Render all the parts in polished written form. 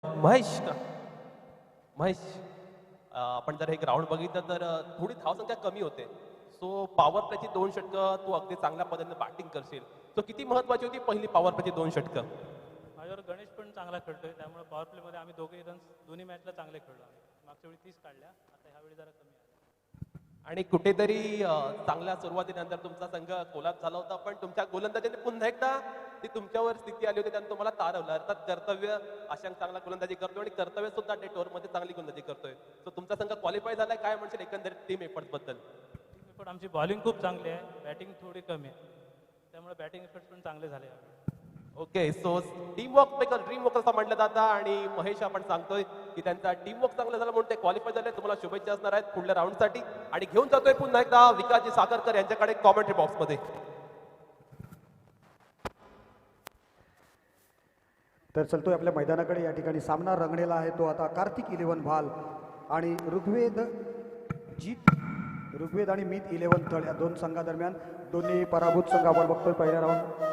महेश का महेश आपण जर हे ग्राउंड बघितलं तर थोडी धावसंख्या कमी होते. सो पॉवर प्लेची 2 षटकं तू अगदी चांगल्या पद्धतीने बॅटिंग करशील. सो किती महत्वाची होती पहिली पॉवर प्लेची 2 षटकं? माझ्यावर गणेश पण चांगला खेळतोय, त्यामुळे पॉवर प्लेमध्ये आम्ही दोघेही रन्स दोन्ही मॅचला चांगले खेळलो. मागच्या वेळी 30 काढल्या, आता ह्यावेळी जरा कमी आहे. आणि कुठेतरी चांगल्या सुरुवातीनंतर तुमचा संघ कोलाप झाला होता, पण तुमच्या गोलंदाजीने पुन्हा एकदा ती तुमच्यावर स्थिती आली होती, त्यानं तुम्हाला तारवलं. अर्थात कर्तव्य अशांक चांगला गोलंदाजी करतोय आणि कर्तव्य सुद्धा डेट ओव्हरमध्ये चांगली गोलंदाजी करतोय. सो तुमचा संघ क्वालिफाय झालाय, काय म्हणशील एकंदरीत टीम एफर्ट्स बद्दल? पण आमची बॉलिंग खूप चांगली आहे, बॅटिंग थोडी कमी आहे, त्यामुळे बॅटिंग इफेक्ट पण चांगले झाले यावेळी. Okay, so team work picker dream work असं म्हटलं जातं आणि महेश आपण सांगतोय की त्यांचा टीम वर्क चांगलं झालं म्हणून ते क्वालिफाय झाले. तुम्हाला शुभेच्छा असणार आहेत पुढल्या राऊंडसाठी. आणि घेऊन जातोय पुन्हा एकदा विकासजी सागरकर यांच्याकडे कॉमेंट्री बॉक्समध्ये. तर चलतोय आपल्या मैदानाकडे. या ठिकाणी सामना रंगणेला आहे तो आता कार्तिक 11 भाल आणि ऋग्वेद आणि मीत 11 थळ या दोन संघादरम्यान. दोन्ही पराभूत संघ आपण बघतोय पहिल्या राऊंड.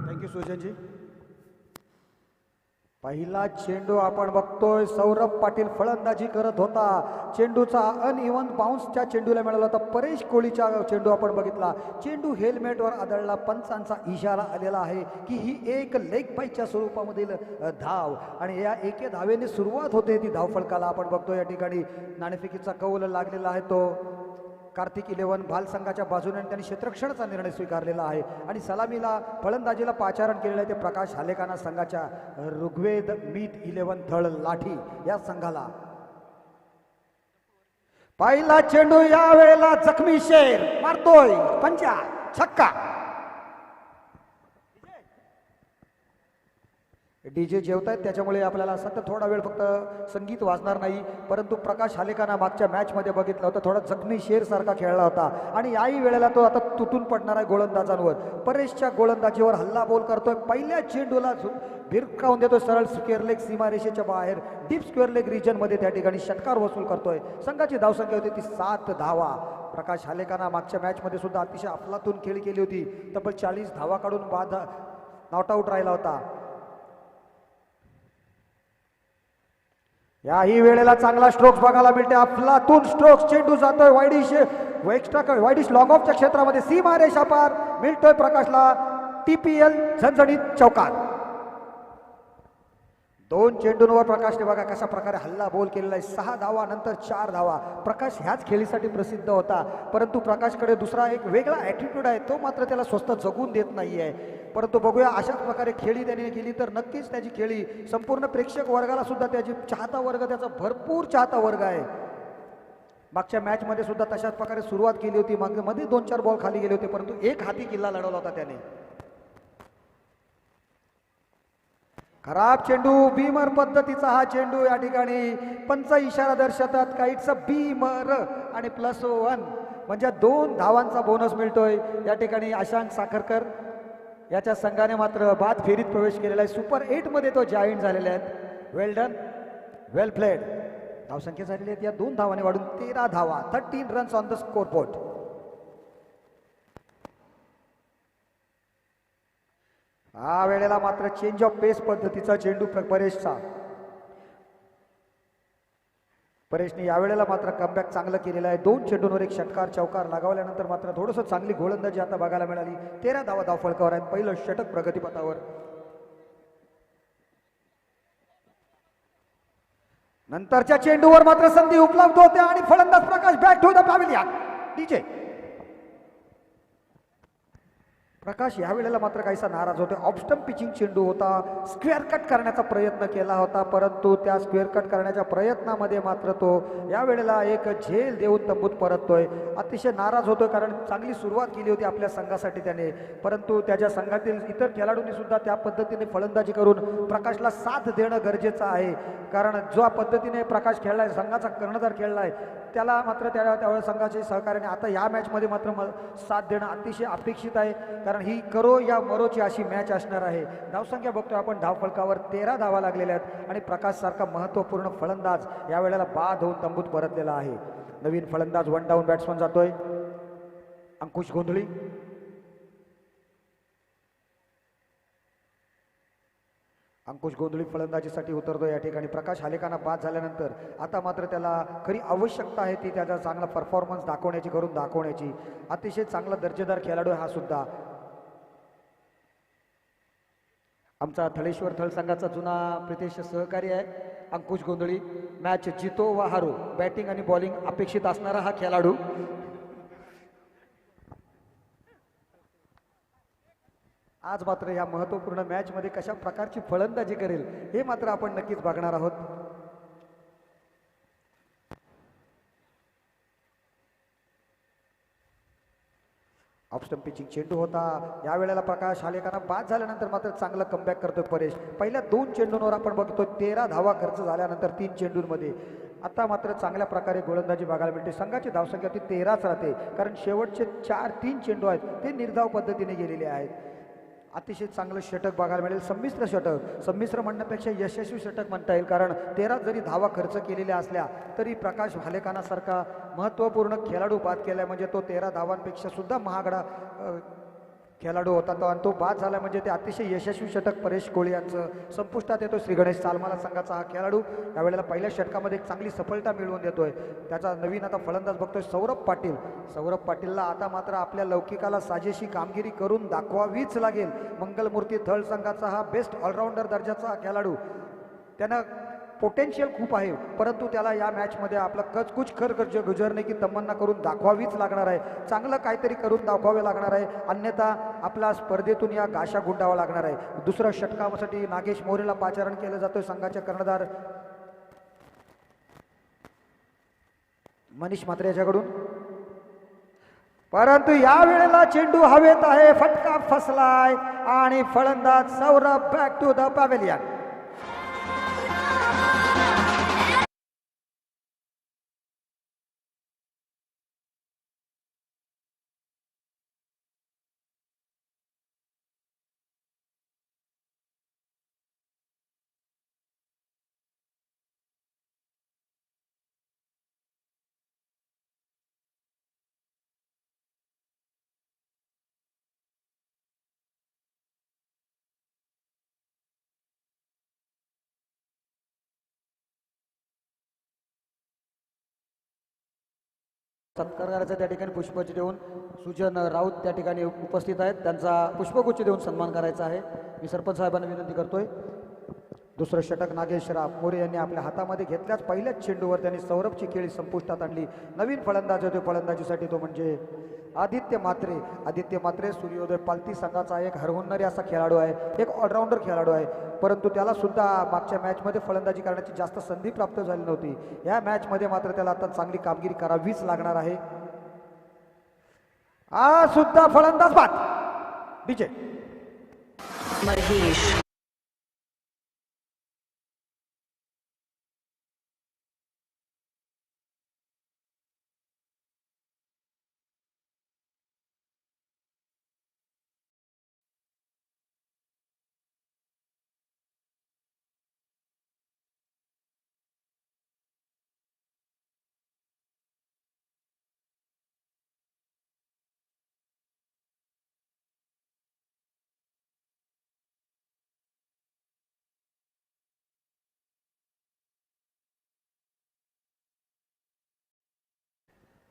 थँक्यू सुजनजी. पहिला चेंडू आपण बघतोय सौरभ पाटील फलंदाजी करत होता. चेंडूचा अनइव्हन बाउन्सच्या चेंडूला मिळाला होता. परेश कोळीचा चेंडू आपण बघितला. चेंडू हेल्मेटवर आदळला. पंचांचा इशारा आलेला आहे की ही एक लेग बाईच्या स्वरूपामधील धाव आणि या एके धावेने सुरुवात होते ती धावफलकाला. आपण बघतोय या ठिकाणी नाणेफेकीचा कौल लागलेला आहे तो कार्तिक 11 भाल संघाच्या बाजूने. त्यांनी क्षेत्ररक्षणाचा निर्णय स्वीकारलेला आहे आणि सलामीला फलंदाजीला पाचारण केलेलं आहे ते प्रकाश हालेकाना संघाच्या ऋग्वेद मीत 11 थळ लाठी या संघाला. पहिला चेंडू या वेळेला जखमी शेर मारतोय पंजा छक्का. डीजे जेवतायत त्याच्यामुळे आपल्याला सतत थोडा वेळ फक्त संगीत वाजणार नाही. परंतु प्रकाश हालेकाना मागच्या मॅचमध्ये बघितलं होतं थोडा जखमी शेर सारखा खेळला होता आणि याही वेळेला तो आता तुटून पडणार आहे गोलंदाजांवर. परेशच्या गोलंदाजीवर हल्ला बोल करतोय. पहिल्या चेंडूला भिरकावून देतोय सरळ स्क्वेअर लेग सीमारेषेच्या बाहेर डीप स्क्वेअर लेग रिजनमध्ये. त्या ठिकाणी षटकार वसूल करतोय. संघाची धावसंख्या होती ती 7 धावा. प्रकाश हालेकाना मागच्या मॅचमध्ये सुद्धा अतिशय अफलातून खेळी केली होती. तब्बल 40 धावा काढून बाद नॉट आऊट राहिला होता. याही वेळेला चांगला स्ट्रोक्स बघायला मिळते. अफलातून स्ट्रोक्स. चेंडू जातोय वाईडिश वाईडिश लॉंग ऑफच्या क्षेत्रामध्ये सीमारेषा पार. मिळतोय प्रकाशला TPL झणझणीत चौकार. 2 चेंडूंवर प्रकाशने बघा कशा प्रकारे हल्ला बोल केलेला आहे. 6 धावा नंतर 4 धावा. प्रकाश ह्याच खेळीसाठी प्रसिद्ध होता, परंतु प्रकाशकडे दुसरा एक वेगळा ॲटिट्यूड आहे. तो मात्र त्याला स्वस्त जगून देत नाही आहे. परंतु बघूया अशाच प्रकारे खेळी त्याने केली तर नक्कीच त्याची खेळी संपूर्ण प्रेक्षक वर्गाला सुद्धा त्याची चाहता वर्ग त्याचा भरपूर चाहता वर्ग आहे. मागच्या मॅचमध्ये सुद्धा तशाच प्रकारे सुरुवात केली होती. मध्ये 2-4 बॉल खाली गेले होते, परंतु एक हाती किल्ला लढवला होता त्याने. खराब चेंडू. बीमर पद्धतीचा हा चेंडू. या ठिकाणी पंच इशारा दर्शवतात काहीच बीमर आणि +1 म्हणजे 2 धावांचा बोनस मिळतोय. या ठिकाणी अशांक साखरकर याच्या संघाने मात्र बाद फेरीत प्रवेश केलेला आहे. सुपर 8 मध्ये तो जॉईन झालेले आहेत. वेल डन, वेल प्लेड. धावसंख्या झालेली आहेत या 2 धावाने वाढून 13 धावा. 13 runs on the score board. हा वेळेला मात्र चेंज ऑफ पेस पद्धतीचा चेंडू परेशने यावेळेला मात्र कमबॅक चांगलं केलेलं आहे. 2 चेंडूंवर एक षटकार चौकार लगावल्यानंतर मात्र थोडंसं चांगली गोलंदाजी आता बघायला मिळाली. 13 धावा धावफलकावर आहेत. पहिलं षटक प्रगतीपथावर. नंतरच्या चेंडूवर मात्र संधी उपलब्ध होते आणि फलंदाज Prakash back to the pavilion. DJ Prakash यावेळेला मात्र काहीसा नाराज होते. ऑफस्टंप पिचिंग चेंडू होता. स्क्वेअर कट करण्याचा प्रयत्न केला होता, परंतु त्या स्क्वेअर कट करण्याच्या प्रयत्नामध्ये मात्र तो यावेळेला एक झेल देऊन तंबूत परततोय. अतिशय नाराज होतोय कारण चांगली सुरुवात केली होती आपल्या संघासाठी त्याने, परंतु त्याच्या संघातील इतर खेळाडूंनी सुद्धा त्या पद्धतीने फलंदाजी करून प्रकाशला साथ देणं गरजेचं आहे. कारण ज्या पद्धतीने प्रकाश खेळलाय, संघाचा कर्णधार खेळलाय, त्याला मात्र त्यावेळेस संघाच्या सहकार्याने आता या मॅचमध्ये मात्र साथ देणं अतिशय अपेक्षित आहे. कारण कारण ही करो या मरोची अशी मॅच असणार आहे. धावसंख्या बघतोय आपण धावफलकावर 13 धावा लागलेल्या आहेत आणि प्रकाश सारखा महत्त्वपूर्ण फलंदाज या वेळेला बाद होऊन तंबूत परतलेला आहे. नवीन फलंदाज वन डाऊन बॅट्समन जातोय अंकुश गोंधळी. अंकुश गोंधळी फलंदाजीसाठी उतरतो या ठिकाणी. प्रकाश हालेकांना बाद झाल्यानंतर आता मात्र त्याला खरी आवश्यकता आहे ती त्याचा चांगला परफॉर्मन्स दाखवण्याची, करून दाखवण्याची. अतिशय चांगला दर्जेदार खेळाडू हा सुद्धा. आमचा थळेश्वर थळ संघाचा जुना प्रितेश सहकारी आहे अंकुश गोंधळी. मॅच जितो वा हारो, बॅटिंग आणि बॉलिंग अपेक्षित असणारा हा खेळाडू. आज मात्र या महत्त्वपूर्ण मॅचमध्ये कशा प्रकारची फलंदाजी करेल हे मात्र आपण नक्कीच बघणार आहोत. ऑफस्टंप पिचिंग चेंडू होता. या वेळेला प्रकाश हालेकांना बाद झाल्यानंतर मात्र चांगलं कमबॅक करतोय परेश. पहिल्या 2 चेंडूंवर आपण बघतोय 13 धावा खर्च झाल्यानंतर 3 चेंडूंमध्ये. आता मात्र चांगल्या प्रकारे गोलंदाजी बघायला मिळते. संघाची धावसंख्या ती 13च राहते कारण शेवटचे 4-3 चेंडू आहेत ते निर्धाव पद्धतीने गेलेले आहेत. अतिशय चांगलं षटक बघायला मिळेल. संमिश्र षटक, संमिश्र म्हणण्यापेक्षा यशस्वी षटक म्हणता येईल कारण 13 जरी धावा खर्च केलेल्या असल्या तरी प्रकाश हालेकांसारखा महत्त्वपूर्ण खेळाडू बाद केला म्हणजे तो 13 धावांपेक्षा सुद्धा महागडा खेळाडू होता तो, आणि तो बाद झाला म्हणजे ते अतिशय यशस्वी षटक परेश कोळी यांचं संपुष्टात येतो. श्री गणेश चालमाला संघाचा हा खेळाडू यावेळेला पहिल्या षटकामध्ये एक चांगली सफलता मिळवून देतोय. त्याचा नवीन आता फलंदाज बघतोय सौरभ पाटील. सौरभ पाटीलला आता मात्र आपल्या लौकिकाला साजेशी कामगिरी करून दाखवावीच लागेल. मंगलमूर्ती थळ संघाचा हा बेस्ट ऑलराऊंडर दर्जाचा खेळाडू. त्यानं पोटेन्शियल खूप आहे परंतु त्याला या मॅचमध्ये आपला कुछ कर गुजरने की तमन्ना करून दाखवावीच लागणार आहे. चांगलं काहीतरी करून दाखवावे लागणार आहे, अन्यथा आपला स्पर्धेतून या गाशा गुंडावा लागणार आहे. दुसऱ्या षटकासाठी नागेश मोरेला पाचारण केलं जातोय संघाचे कर्णधार मनीष म्हात्रे याच्याकडून. परंतु या वेळेला चेंडू हवेत आहे, फटका फसलाय आणि फलंदाज Saurabh back to the pavilion. सत्काराचा त्या ठिकाणी पुष्पगुच्छ देऊन सुजन राऊत त्या ठिकाणी उपस्थित आहेत. त्यांचा पुष्पगुच्छ देऊन सन्मान करायचा आहे. मी सरपंच साहेबांना विनंती करतोय. दुसरं षटक नागेश मोरे यांनी आपल्या हातामध्ये घेतल्याच पहिल्याच चेंडूवर त्यांनी सौरभची खेळी संपुष्टात आणली. नवीन फलंदाज होते फलंदाजीसाठी तो म्हणजे आदित्य म्हात्रे. आदित्य म्हात्रे सूर्योदय पालती संघाचा एक हरहुन्नरी असा खेळाडू आहे, एक ऑलराऊंडर खेळाडू आहे, परंतु त्याला सुद्धा मागच्या मॅचमध्ये फलंदाजी करण्याची जास्त संधी प्राप्त झाली नव्हती. या मॅचमध्ये मात्र त्याला आता चांगली कामगिरी करावीच लागणार आहे. हा सुद्धा फलंदाज बाद डीजे महेश.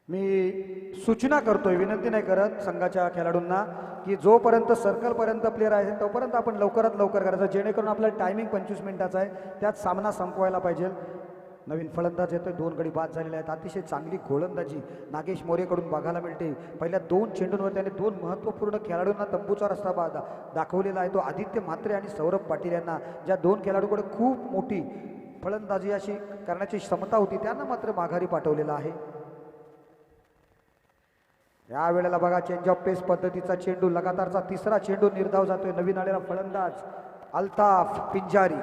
मी सूचना करतोय, विनंती नाही करत संघाच्या खेळाडूंना की जोपर्यंत सर्कलपर्यंत प्लेयर आहे तोपर्यंत आपण लवकरात लवकर करायचं जेणेकरून आपल्याला टायमिंग 25 मिनिटाचा आहे, त्यात सामना संपवायला पाहिजे. नवीन फलंदाज येतोय, 2 गडी बाद झालेले आहेत. अतिशय चांगली गोलंदाजी नागेश मोरेकडून बघायला मिळते. पहिल्या 2 चेंडूंवर त्याने 2 महत्त्वपूर्ण खेळाडूंना तंबूचा रस्ता दाखवलेला आहे. तो आदित्य म्हात्रे आणि सौरभ पाटील यांना, ज्या 2 खेळाडूकडे खूप मोठी फलंदाजी अशी करण्याची क्षमता होती, त्यांना मात्र माघारी पाठवलेला आहे. या वेळेला बघा चेंज ऑफ पेस पद्धतीचा चेंडू, लगातारचा 3रा चेंडू निर्धाव जातोय. नवीन आलेला फलंदाज अल्ताफ पिंजारी,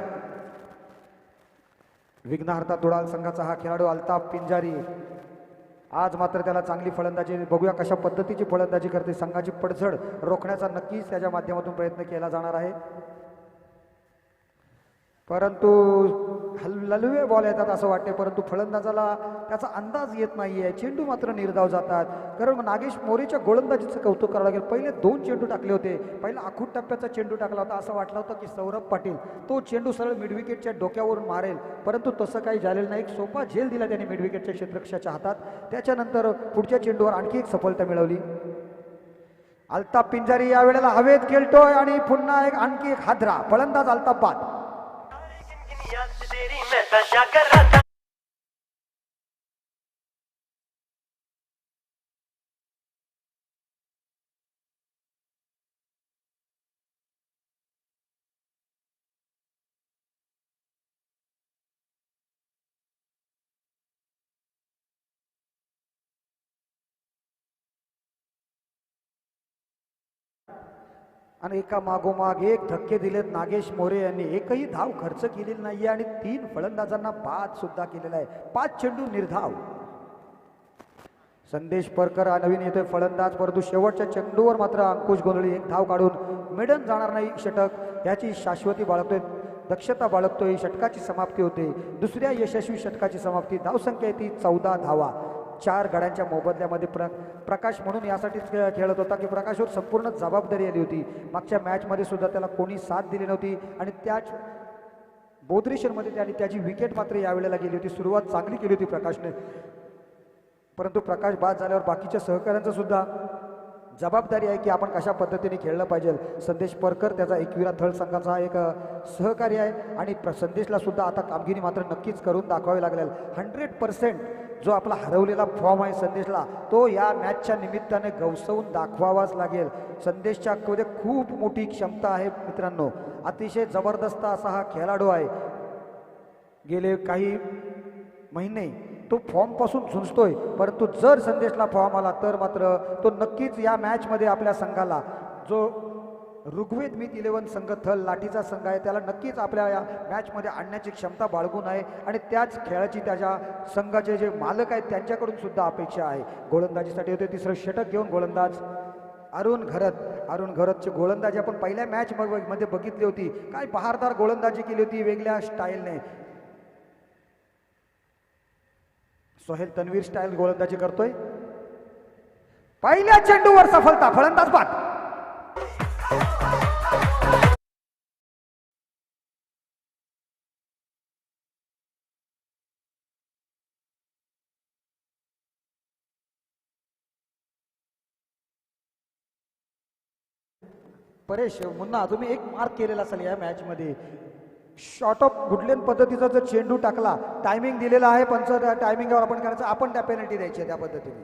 विघ्नहर्ता तुडाल संघाचा हा खेळाडू अल्ताफ पिंजारी. आज मात्र त्याला चांगली फलंदाजी बघूया कशा पद्धतीची फलंदाजी करते. संघाची पडझड रोखण्याचा नक्कीच त्याच्या माध्यमातून प्रयत्न केला जाणार आहे, परंतु ललवे बॉल येतात असं वाटते, परंतु फलंदाजाला त्याचा अंदाज येत नाहीये. चेंडू मात्र निर्धाव जातात. कारण नागेश मोरेच्या गोलंदाजीचं कौतुक करावं लागेल. पहिले 2 चेंडू टाकले होते. पहिला आखूड टप्प्याचा चेंडू टाकला होता. असं वाटलं होतं की सौरभ पाटील तो चेंडू सरळ मिडविकेटच्या डोक्यावरून मारेल, परंतु तसं काही झालेलं नाही. एक सोपा झेल दिला त्याने मिडविकेटच्या क्षेत्ररक्षकाच्या हातात. त्याच्यानंतर पुढच्या चेंडूवर आणखी एक सफलता मिळवली. अल्ताफ पिंजारी यावेळेला हवेत खेळतोय आणि पुन्हा आणखी एक हादरा. फलंदाज अल्ताफ बाद. आणि एका मागोमाग एक धक्के दिलेत नागेश मोरे यांनी. एकही धाव खर्च केलेली नाहीये आणि 3 फलंदाजांना बाद सुद्धा केलेला आहे. 5 चेंडू निर्धाव. संदेश परकर हा नवीन येतोय फलंदाज, परंतु शेवटच्या चेंडूवर मात्र अंकुश गोंधळी एक धाव काढून मिडन जाणार नाही षटक याची शाश्वती बाळगतोय, दक्षता बाळगतोय. षटकाची समाप्ती होते. दुसऱ्या यशस्वी षटकाची समाप्ती. धावसंख्या येते 14 धावा. 4 गड्यांच्या मोबदल्यामध्ये प्रकाश म्हणून यासाठीच खेळत होता की प्रकाशवर संपूर्ण जबाबदारी आली होती. मागच्या मॅचमध्ये सुद्धा त्याला कोणी साथ दिली नव्हती आणि त्याच बोधरेश्वरमध्ये त्याने त्याची विकेट मात्र यावेळेला गेली होती. सुरुवात चांगली केली होती प्रकाशने, परंतु प्रकाश बाद झाल्यावर बाकीच्या सहकाऱ्यांचं सुद्धा जबाबदारी आहे की आपण कशा पद्धतीने खेळलं पाहिजे. संदेश परकर त्याचा एकविरा थळ संघाचा एक सहकारी आहे आणि संदेशला सुद्धा आता कामगिरी मात्र नक्कीच करून दाखवावी लागेल. 100% जो आपला हरवलेला फॉर्म आहे संदेशला, तो या मॅचच्या निमित्ताने गवसवून दाखवावाच लागेल. संदेशच्या मध्ये खूप मोठी क्षमता आहे मित्रांनो. अतिशय जबरदस्त असा हा खेळाडू आहे. गेले काही महिने तो फॉर्मपासून झुंजतोय, परंतु जर संदेशला फॉर्म आला तर मात्र तो नक्कीच या मॅचमध्ये आपल्या संघाला, जो ऋग्वेद मित 11 संघ थल लाठीचा संघ आहे, त्याला नक्कीच आपल्या या मॅचमध्ये आणण्याची क्षमता बाळगून आहे आणि त्याच खेळाची त्याच्या संघाचे जे मालक आहेत त्यांच्याकडून सुद्धा अपेक्षा आहे. गोलंदाजीसाठी होते तिसरं षटक घेऊन गोलंदाज अरुण घरत. अरुण घरतची गोलंदाजी आपण पहिल्या मॅच मध्ये बघितली होती. काय बहारदार गोलंदाजी केली होती वेगळ्या स्टाईलने. सोहेल तन्वीर स्टाईल गोलंदाजी करतोय. पहिल्या चेंडूवर सफलता. फलंदाज बाद. परेश मुन्ना, तुम्ही एक मार्क केलेला असेल या मॅच मध्ये. शॉर्ट ऑफ गुडलेन पद्धतीचा जर चेंडू टाकला, टायमिंग दिलेला आहे, पंच त्या टायमिंगवर आपण करायचं, आपण त्या पेनल्टी द्यायची त्या पद्धतीने.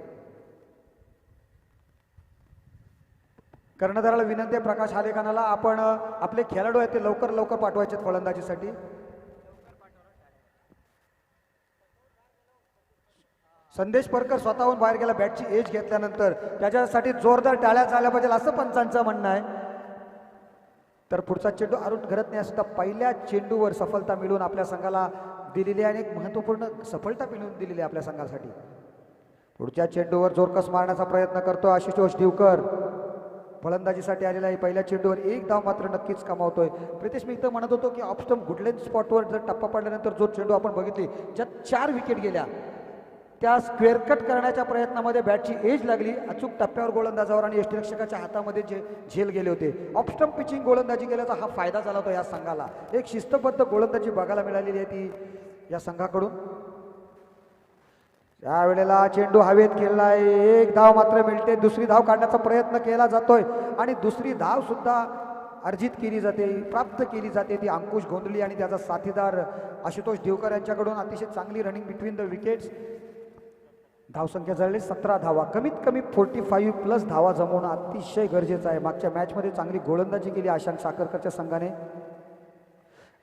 कर्णधाराला विनंती आहे प्रकाश आलेखानाला, आपण आपले खेळाडू आहेत ते लवकर लवकर पाठवायचे फलंदाजीसाठी. संदेश परकर स्वतःहून बाहेर गेला बॅटची एज घेतल्यानंतर. त्याच्यासाठी जोरदार टाळ्या झाल्या पाहिजे असं पंचांचं म्हणणं आहे. तर पुढचा चेंडू अरुण घरतने सुद्धा पहिल्या चेंडूवर सफलता मिळवून आपल्या संघाला दिलेली आणि एक महत्त्वपूर्ण सफलता मिळवून दिलेली आपल्या संघासाठी. पुढच्या चेंडूवर जोरकस मारण्याचा प्रयत्न करतो आशुतोष दिवकर. फलंदाजीसाठी आलेला आहे. पहिल्या चेंडूवर एक धाव मात्र नक्कीच कमावतोय. प्रितेश, मी इथं म्हणत होतो की ऑफस्टंप गुडलेन स्पॉटवर जर टप्पा पडल्यानंतर जो चेंडू आपण बघितली ज्यात 4 विकेट गेल्या, त्या स्क्वेअर कट करण्याच्या प्रयत्नामध्ये बॅटची एज लागली अचूक टप्प्यावर गोलंदाजावर आणि यष्टिरक्षकाच्या हातामध्ये जे झेल गेले होते. ऑफस्टंप पिचिंग गोलंदाजी केल्याचा हा फायदा झाला होता या संघाला. एक शिस्तबद्ध गोलंदाजी बघायला मिळालेली आहे ती या संघाकडून. या वेळेला चेंडू हवेत खेळलाय. एक धाव मात्र मिळते. दुसरी धाव काढण्याचा प्रयत्न केला जातोय आणि दुसरी धाव सुद्धा अर्जित केली जाते, प्राप्त केली जाते. ती अंकुश गोंधळी आणि त्याचा साथीदार आशुतोष दिवकर यांच्याकडून. अतिशय चांगली रनिंग बिटवीन द विकेट्स. धावसंख्या जळली 17 धावा. कमीत कमी 45+ धावा जमवणं अतिशय गरजेचं आहे. मागच्या मॅचमध्ये चांगली गोलंदाजी केली आशांक साखरकरच्या संघाने.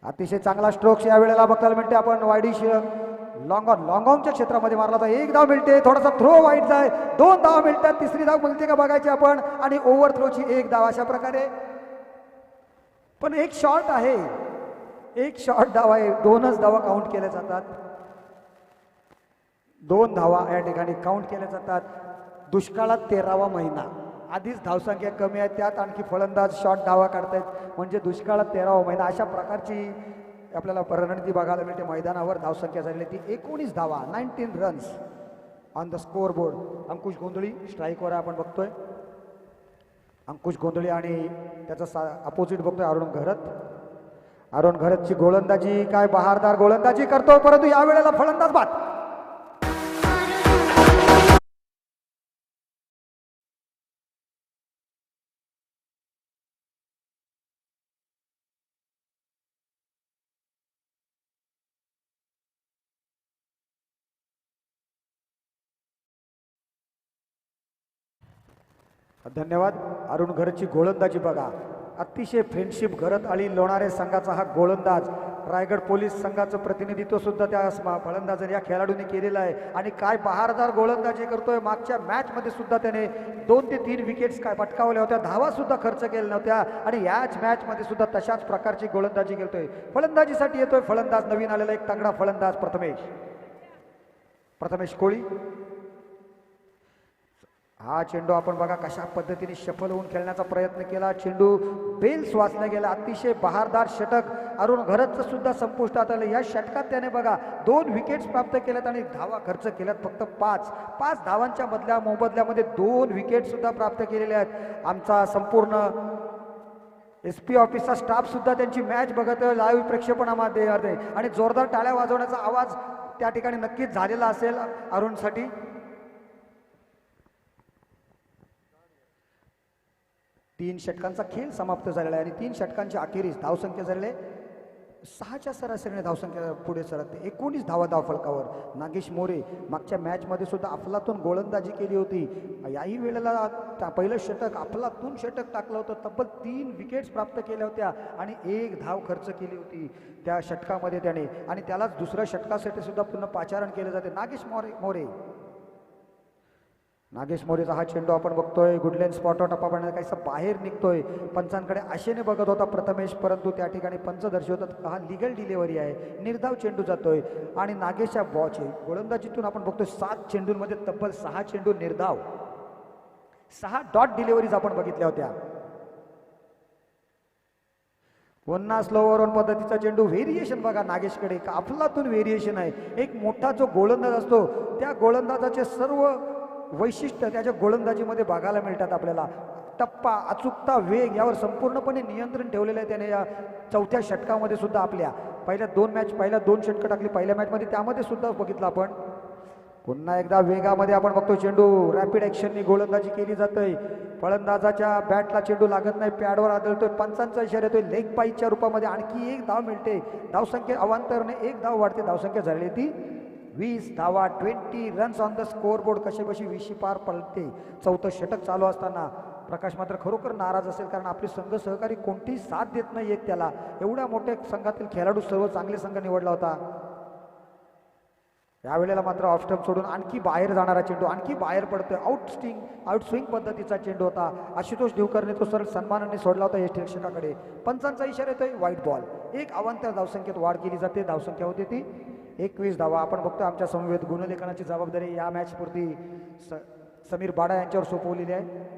अतिशय चांगला स्ट्रोक्स या वेळेला बघायला मिळते. आपण वाईडिश लॉंगॉनच्या क्षेत्रामध्ये मारला तर एक धाव मिळते. थोडासा थ्रो वाईट आहे. 2 धावा मिळतात. तिसरी धाव मिळते का बघायची आपण आणि ओव्हर थ्रोची 1 धाव. अशा प्रकारे पण एक शॉर्ट आहे, एक शॉर्ट धाव आहे. 2च धावा काउंट केल्या जातात. 2 धावा या ठिकाणी काउंट केल्या जातात. दुष्काळात 13वा महिना, आधीच धावसंख्या कमी आहे, त्यात आणखी फलंदाज शॉर्ट धावा काढतायत म्हणजे दुष्काळात 13वा महिना. अशा प्रकारची आपल्याला रणनीती बघायला मिळते मैदानावर. धावसंख्या झालेली ती 19 धावा, 19 runs on the score board. Ankush Gondhali स्ट्राईकवर आपण बघतोय. अंकुश गोंधळी आणि त्याचा अपोजिट बघतोय अरुण घरत. अरुण घरतची गोलंदाजी, काय बहारदार गोलंदाजी करतो, परंतु यावेळेला फलंदाज बाद. धन्यवाद. अरुण घरतची गोलंदाजी बघा, अतिशय फ्रेंडशिप घरत आली लोणारे संघाचा हा गोलंदाज. रायगड पोलीस संघाचं प्रतिनिधित्व सुद्धा त्या फलंदाजाने या खेळाडूने केलेलं आहे. आणि काय बहारदार गोलंदाजी करतोय. मागच्या मॅच मध्ये सुद्धा त्याने 2 ते 3 विकेट्स काय पटकावल्या होत्या, धावा सुद्धा खर्च केल्या नव्हत्या. आणि याच मॅच मध्ये सुद्धा तशाच प्रकारची गोलंदाजी करतोय. फलंदाजीसाठी येतोय फलंदाज, नवीन आलेला एक तगडा फलंदाज प्रथमेश कोळी. हा चेंडू आपण बघा कशा पद्धतीने शफल होऊन खेळण्याचा प्रयत्न केला. चेंडू बेल्स वाचला गेला. अतिशय बहारदार षटक अरुण घरतचं सुद्धा संपुष्टात आलं. या षटकात त्याने बघा 2 विकेट्स प्राप्त केल्यात आणि धावा खर्च केल्यात फक्त 5 धावांच्या मोबदल्यामध्ये 2 विकेट सुद्धा प्राप्त केलेल्या आहेत. आमचा संपूर्ण SP ऑफिसचा स्टाफ सुद्धा त्यांची मॅच बघत लाईव्ह प्रक्षेपणामध्ये आणि जोरदार टाळ्या वाजवण्याचा आवाज त्या ठिकाणी नक्कीच झालेला असेल अरुणसाठी. 3 षटकांचा खेळ समाप्त झालेला आहे आणि 3 षटकांच्या अखेरीस धावसंख्या झालेले 6च्या सरासरीने धावसंख्या पुढे सरकते. 19 धावा धावफलकावर. नागेश मोरे मागच्या मॅचमध्ये सुद्धा अफलातून गोलंदाजी केली होती. याही वेळेला पहिलं षटक अफलातून षटक टाकलं होतं. तब्बल 3 विकेट्स प्राप्त केल्या होत्या आणि 1 धाव खर्च केली होती त्या षटकामध्ये त्याने. आणि त्यालाच दुसऱ्या षटकासाठी सुद्धा पुन्हा पाचारण केले जाते. नागेश मोरेचा हा चेंडू आपण बघतोय गुडलेन स्पॉटवर टप्पा पाडण्याचा काहीसा बाहेर निघतोय. पंचांकडे आशेने बघत होता प्रथमेश, परंतु त्या ठिकाणी पंच दर्शवतात हा लिगल डिलिव्हरी आहे. निर्धाव चेंडू जातोय आणि नागेशच्या बॉलची गोलंदाजीतून आपण बघतोय 7 चेंडूंमध्ये तब्बल 6 चेंडू निर्धाव, 6 डॉट डिलिव्हरीज आपण बघितल्या होत्या. पुन्हा स्लोवर ऑन पद्धतीचा चेंडू. व्हेरिएशन बघा नागेशकडे, अफलातून व्हेरिएशन आहे. एक मोठा जो गोलंदाज असतो त्या गोलंदाजाचे सर्व वैशिष्ट्य त्याच्या गोलंदाजीमध्ये बघायला मिळतात आपल्याला. टप्पा, अचूकता, वेग यावर संपूर्णपणे नियंत्रण ठेवलेलं आहे त्याने या 4थ्या षटकामध्ये सुद्धा. आपल्या पहिल्या 2 षटकं टाकली पहिल्या मॅचमध्ये, त्यामध्ये सुद्धा बघितलं आपण. पुन्हा एकदा वेगामध्ये आपण बघतो चेंडू रॅपिड ॲक्शननी गोलंदाजी केली जाते. फलंदाजाच्या बॅटला चेंडू लागत नाही, पॅडवर आदळतोय. पंचांचा इशारा येतोय लेग पाईच्या रूपामध्ये. आणखी 1 धाव मिळते. धावसंख्या अवांतराने 1 धाव वाढते. धावसंख्या झालेली ती 20 धावा, 20 runs on the score board. कशी 20शी पार पडते. 4थं षटक चालू असताना प्रकाश मात्र खरोखर नाराज असेल, कारण आपले संघ सहकारी कोणतीही साथ देत नाही आहेत त्याला. एवढ्या मोठ्या संघातील खेळाडू सर्व चांगले संघ निवडला होता. यावेळेला मात्र ऑफ स्टंप सोडून आणखी बाहेर जाणारा चेंडू, आणखी बाहेर पडतोय. आउटस्विंग पद्धतीचा चेंडू होता. आशुतोष देवकरने तो सरळ सन्मानाने सोडला होता या प्रेक्षकाकडे. पंचांचा इशारा येतोय व्हाईट बॉल. 1 अवांतर धावसंख्येत वाढ केली जाते. धावसंख्या होती ती 21 धावा. आपण बघतोय आमच्या समवेत गुणलेखनाची जबाबदारी या मॅचपुरती समीर बाडा यांच्यावर सोपवलेली आहे.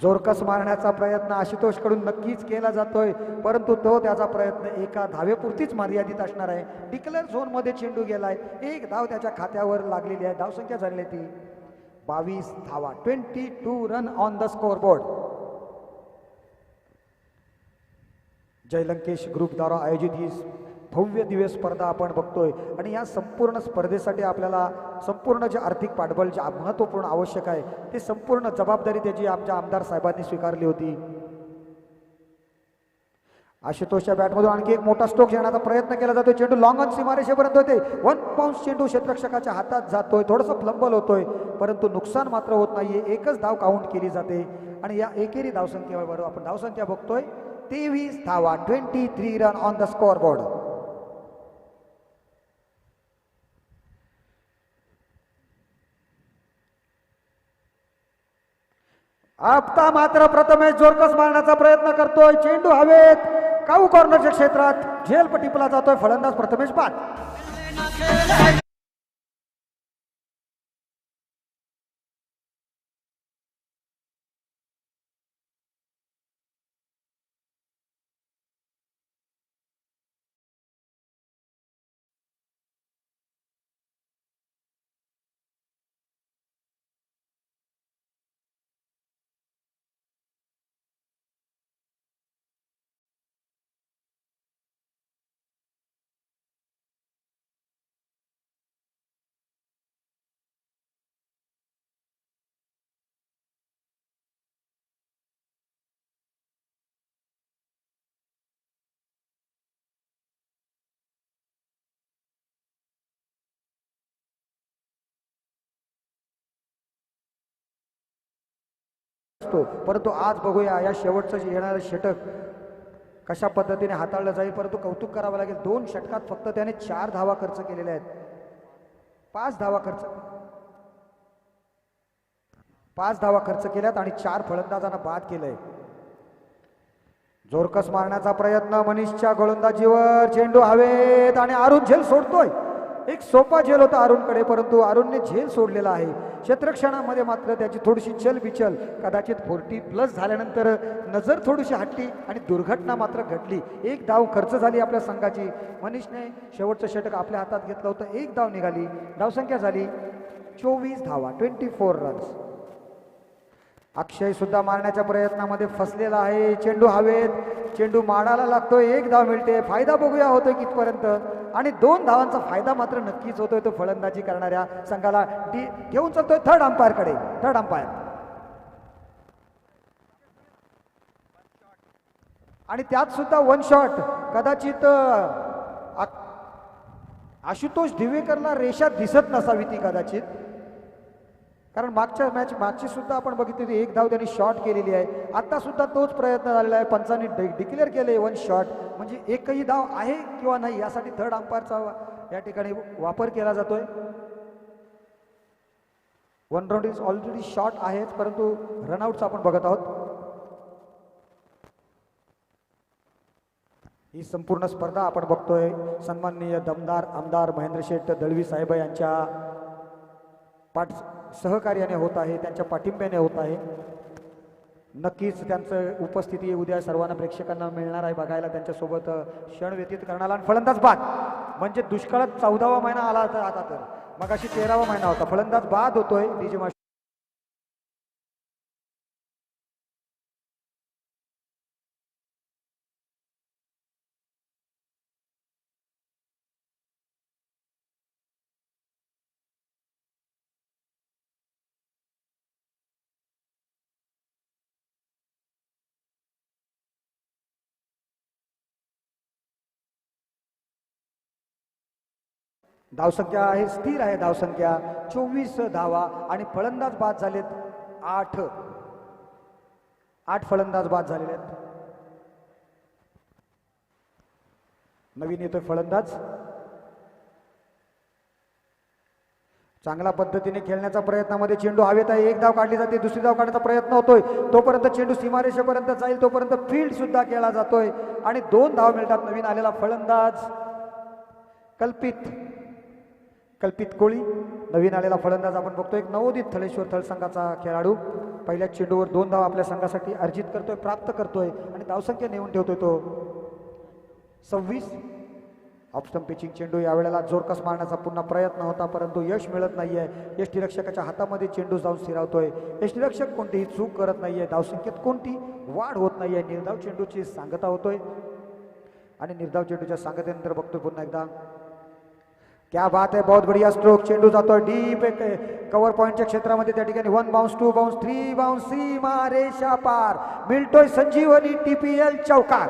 जोरकस मारण्याचा प्रयत्न आशुतोषकडून नक्कीच केला जातोय, परंतु तो त्याचा प्रयत्न 1 धावेपुरतीच मर्यादित असणार आहे. डिक्लेअर झोनमध्ये चेंडू गेलाय. 1 धाव त्याच्या खात्यावर लागलेली आहे. धावसंख्या झालेली ती 22 धावा, 22 run on the score board. Jai Lankesh ग्रुपद्वारा आयोजित ही भव्य दिव्य स्पर्धा आपण बघतोय आणि या संपूर्ण स्पर्धेसाठी आपल्याला संपूर्ण जे आर्थिक पाठबळ जे महत्त्वपूर्ण आवश्यक आहे ते संपूर्ण जबाबदारी त्याची आमच्या आमदार साहेबांनी स्वीकारली होती. आशुतोषच्या बॅटमधून आणखी एक मोठा स्ट्रोक घेण्याचा प्रयत्न केला जातोय. चेंडू लॉंग ऑन सीमारेषेपर्यंत होते. 1 बाउन्स चेंडू क्षेत्ररक्षकाच्या हातात जातोय. थोडंसं फ्लंबल होतोय, परंतु नुकसान मात्र होत नाहीये. 1च धाव काउंट केली जाते आणि या एकेरी धावसंख्येवर आपण धावसंख्या बघतोय 23 धावा, 23 run on the score board. आता मात्र प्रथमेश जोरकस मारण्याचा प्रयत्न करतोय. चेंडू हवेत, काऊ कॉर्नरच्या क्षेत्रात झेलपट्टीपला जातोय. फलंदाज प्रथमेश बाद. असतो, परंतु आज बघूया या शेवटचं जे येणारं षटक कशा पद्धतीने हाताळलं जाईल. परंतु कौतुक करावं लागेल, 2 षटकात फक्त त्याने 4 धावा खर्च केलेल्या आहेत. 5 धावा खर्च केल्यात आणि 4 फलंदाजांना बाद केलंय. जोरकस मारण्याचा प्रयत्न मनीषच्या गोलंदाजीवर, चेंडू हवेत आणि अरुण झेल सोडतोय. एक सोपा झेल होता अरुणकडे, परंतु अरुणने झेल सोडलेला आहे. क्षेत्रक्षणामध्ये मात्र त्याची थोडीशी चलबिचल, कदाचित 40+ झाल्यानंतर नजर थोडीशी हटली आणि दुर्घटना मात्र घडली. 1 धाव खर्च झाली आपल्या संघाची. मनीषने शेवटचं षटक आपल्या हातात घेतलं होतं. 1 धाव निघाली. धावसंख्या झाली 24 धावा, 24 रन्स. अक्षय सुद्धा मारण्याच्या प्रयत्नामध्ये फसलेला आहे. चेंडू हवेत, चेंडू माडाला लागतोय. 1 धाव मिळते. फायदा बघूया होतोय कितपर्यंत, आणि 2 धावांचा फायदा मात्र नक्कीच होतोय तो फलंदाजी करणाऱ्या संघाला. घेऊन चालतोय थर्ड अंपायरकडे. थर्ड अंपायर आणि त्यात सुद्धा 1 शॉट. कदाचित आशुतोष दिवेकरला रेषा दिसत नसावी ती कदाचित, कारण मागची सुद्धा आपण बघितली 1 धाव त्यांनी शॉट केलेली आहे. आता सुद्धा तोच प्रयत्न झालेला आहे. पंचांनी डिक्लेअर केले 1 शॉट, म्हणजे एकही धाव आहे किंवा नाही यासाठी थर्ड अंपायरचा या ठिकाणी वापर केला जातोय. 1 राऊंड इज ऑलरेडी शॉट आहेच, परंतु रनआउटचा आपण बघत आहोत. ही संपूर्ण स्पर्धा आपण बघतोय सन्माननीय दमदार आमदार महेंद्र शेठ दळवी साहेब यांच्या सहकार्याने होत आहे, त्यांच्या पाठिंब्याने होत आहे. नक्कीच त्यांचं उपस्थिती उद्या सर्वांना प्रेक्षकांना मिळणार आहे बघायला, त्यांच्यासोबत क्षण व्यतीत करणारा. आणि फलंदाज बाद, म्हणजे दुष्काळात 14वा महिना आला आता तर मगाशी 13वा महिना होता. फलंदाज बाद होतोय डीजे मास्टर. धावसंख्या आहे स्थिर आहे. धावसंख्या 24 धावा आणि फलंदाज बाद झालेत 8 फलंदाज बाद झालेले आहेत. नवीन येतोय फलंदाज. चांगल्या पद्धतीने खेळण्याचा प्रयत्नामध्ये चेंडू हवेत आहे. 1 धाव काढली जाते. दुसरी धाव काढण्याचा प्रयत्न होतोय. तोपर्यंत चेंडू सीमारेषेपर्यंत जाईल, तोपर्यंत फील्ड सुद्धा केला जातोय आणि 2 धाव मिळतात. नवीन आलेला फलंदाज कल्पित कोळी नवीन आलेला फलंदाज आपण बघतोय. एक नवोदित थळेश्वर थळ संघाचा खेळाडू पहिल्या चेंडूवर 2 धाव आपल्या संघासाठी अर्जित करतोय, प्राप्त करतोय आणि धावसंख्या नेऊन ठेवतोय तो 26. ऑफ स्टंप पिचिंग चेंडू यावेळेला जोरकस मारण्याचा पुन्हा प्रयत्न होता, परंतु यश मिळत नाहीये. यष्टीरक्षकाच्या हातामध्ये चेंडू जाऊन स्थिरावतोय. यष्टीरक्षक कोणतीही चूक करत नाहीये. धावसंख्येत कोणती वाढ होत नाहीये. निर्धाव चेंडूची सांगता होतोय आणि निर्धाव चेंडूच्या सांगतेनंतर बघतोय पुन्हा एकदा. क्या बात है, बहुत बढ़िया स्ट्रोक. चेंडू जातोय डीप कव्हर पॉइंटच्या क्षेत्रामध्ये. त्या ठिकाणी 1 बाउन्स, 2 बाउन्स, 3 बाउन्स, सीमा रेषा पार. मिळतोय संजीवनी TPL चौकार.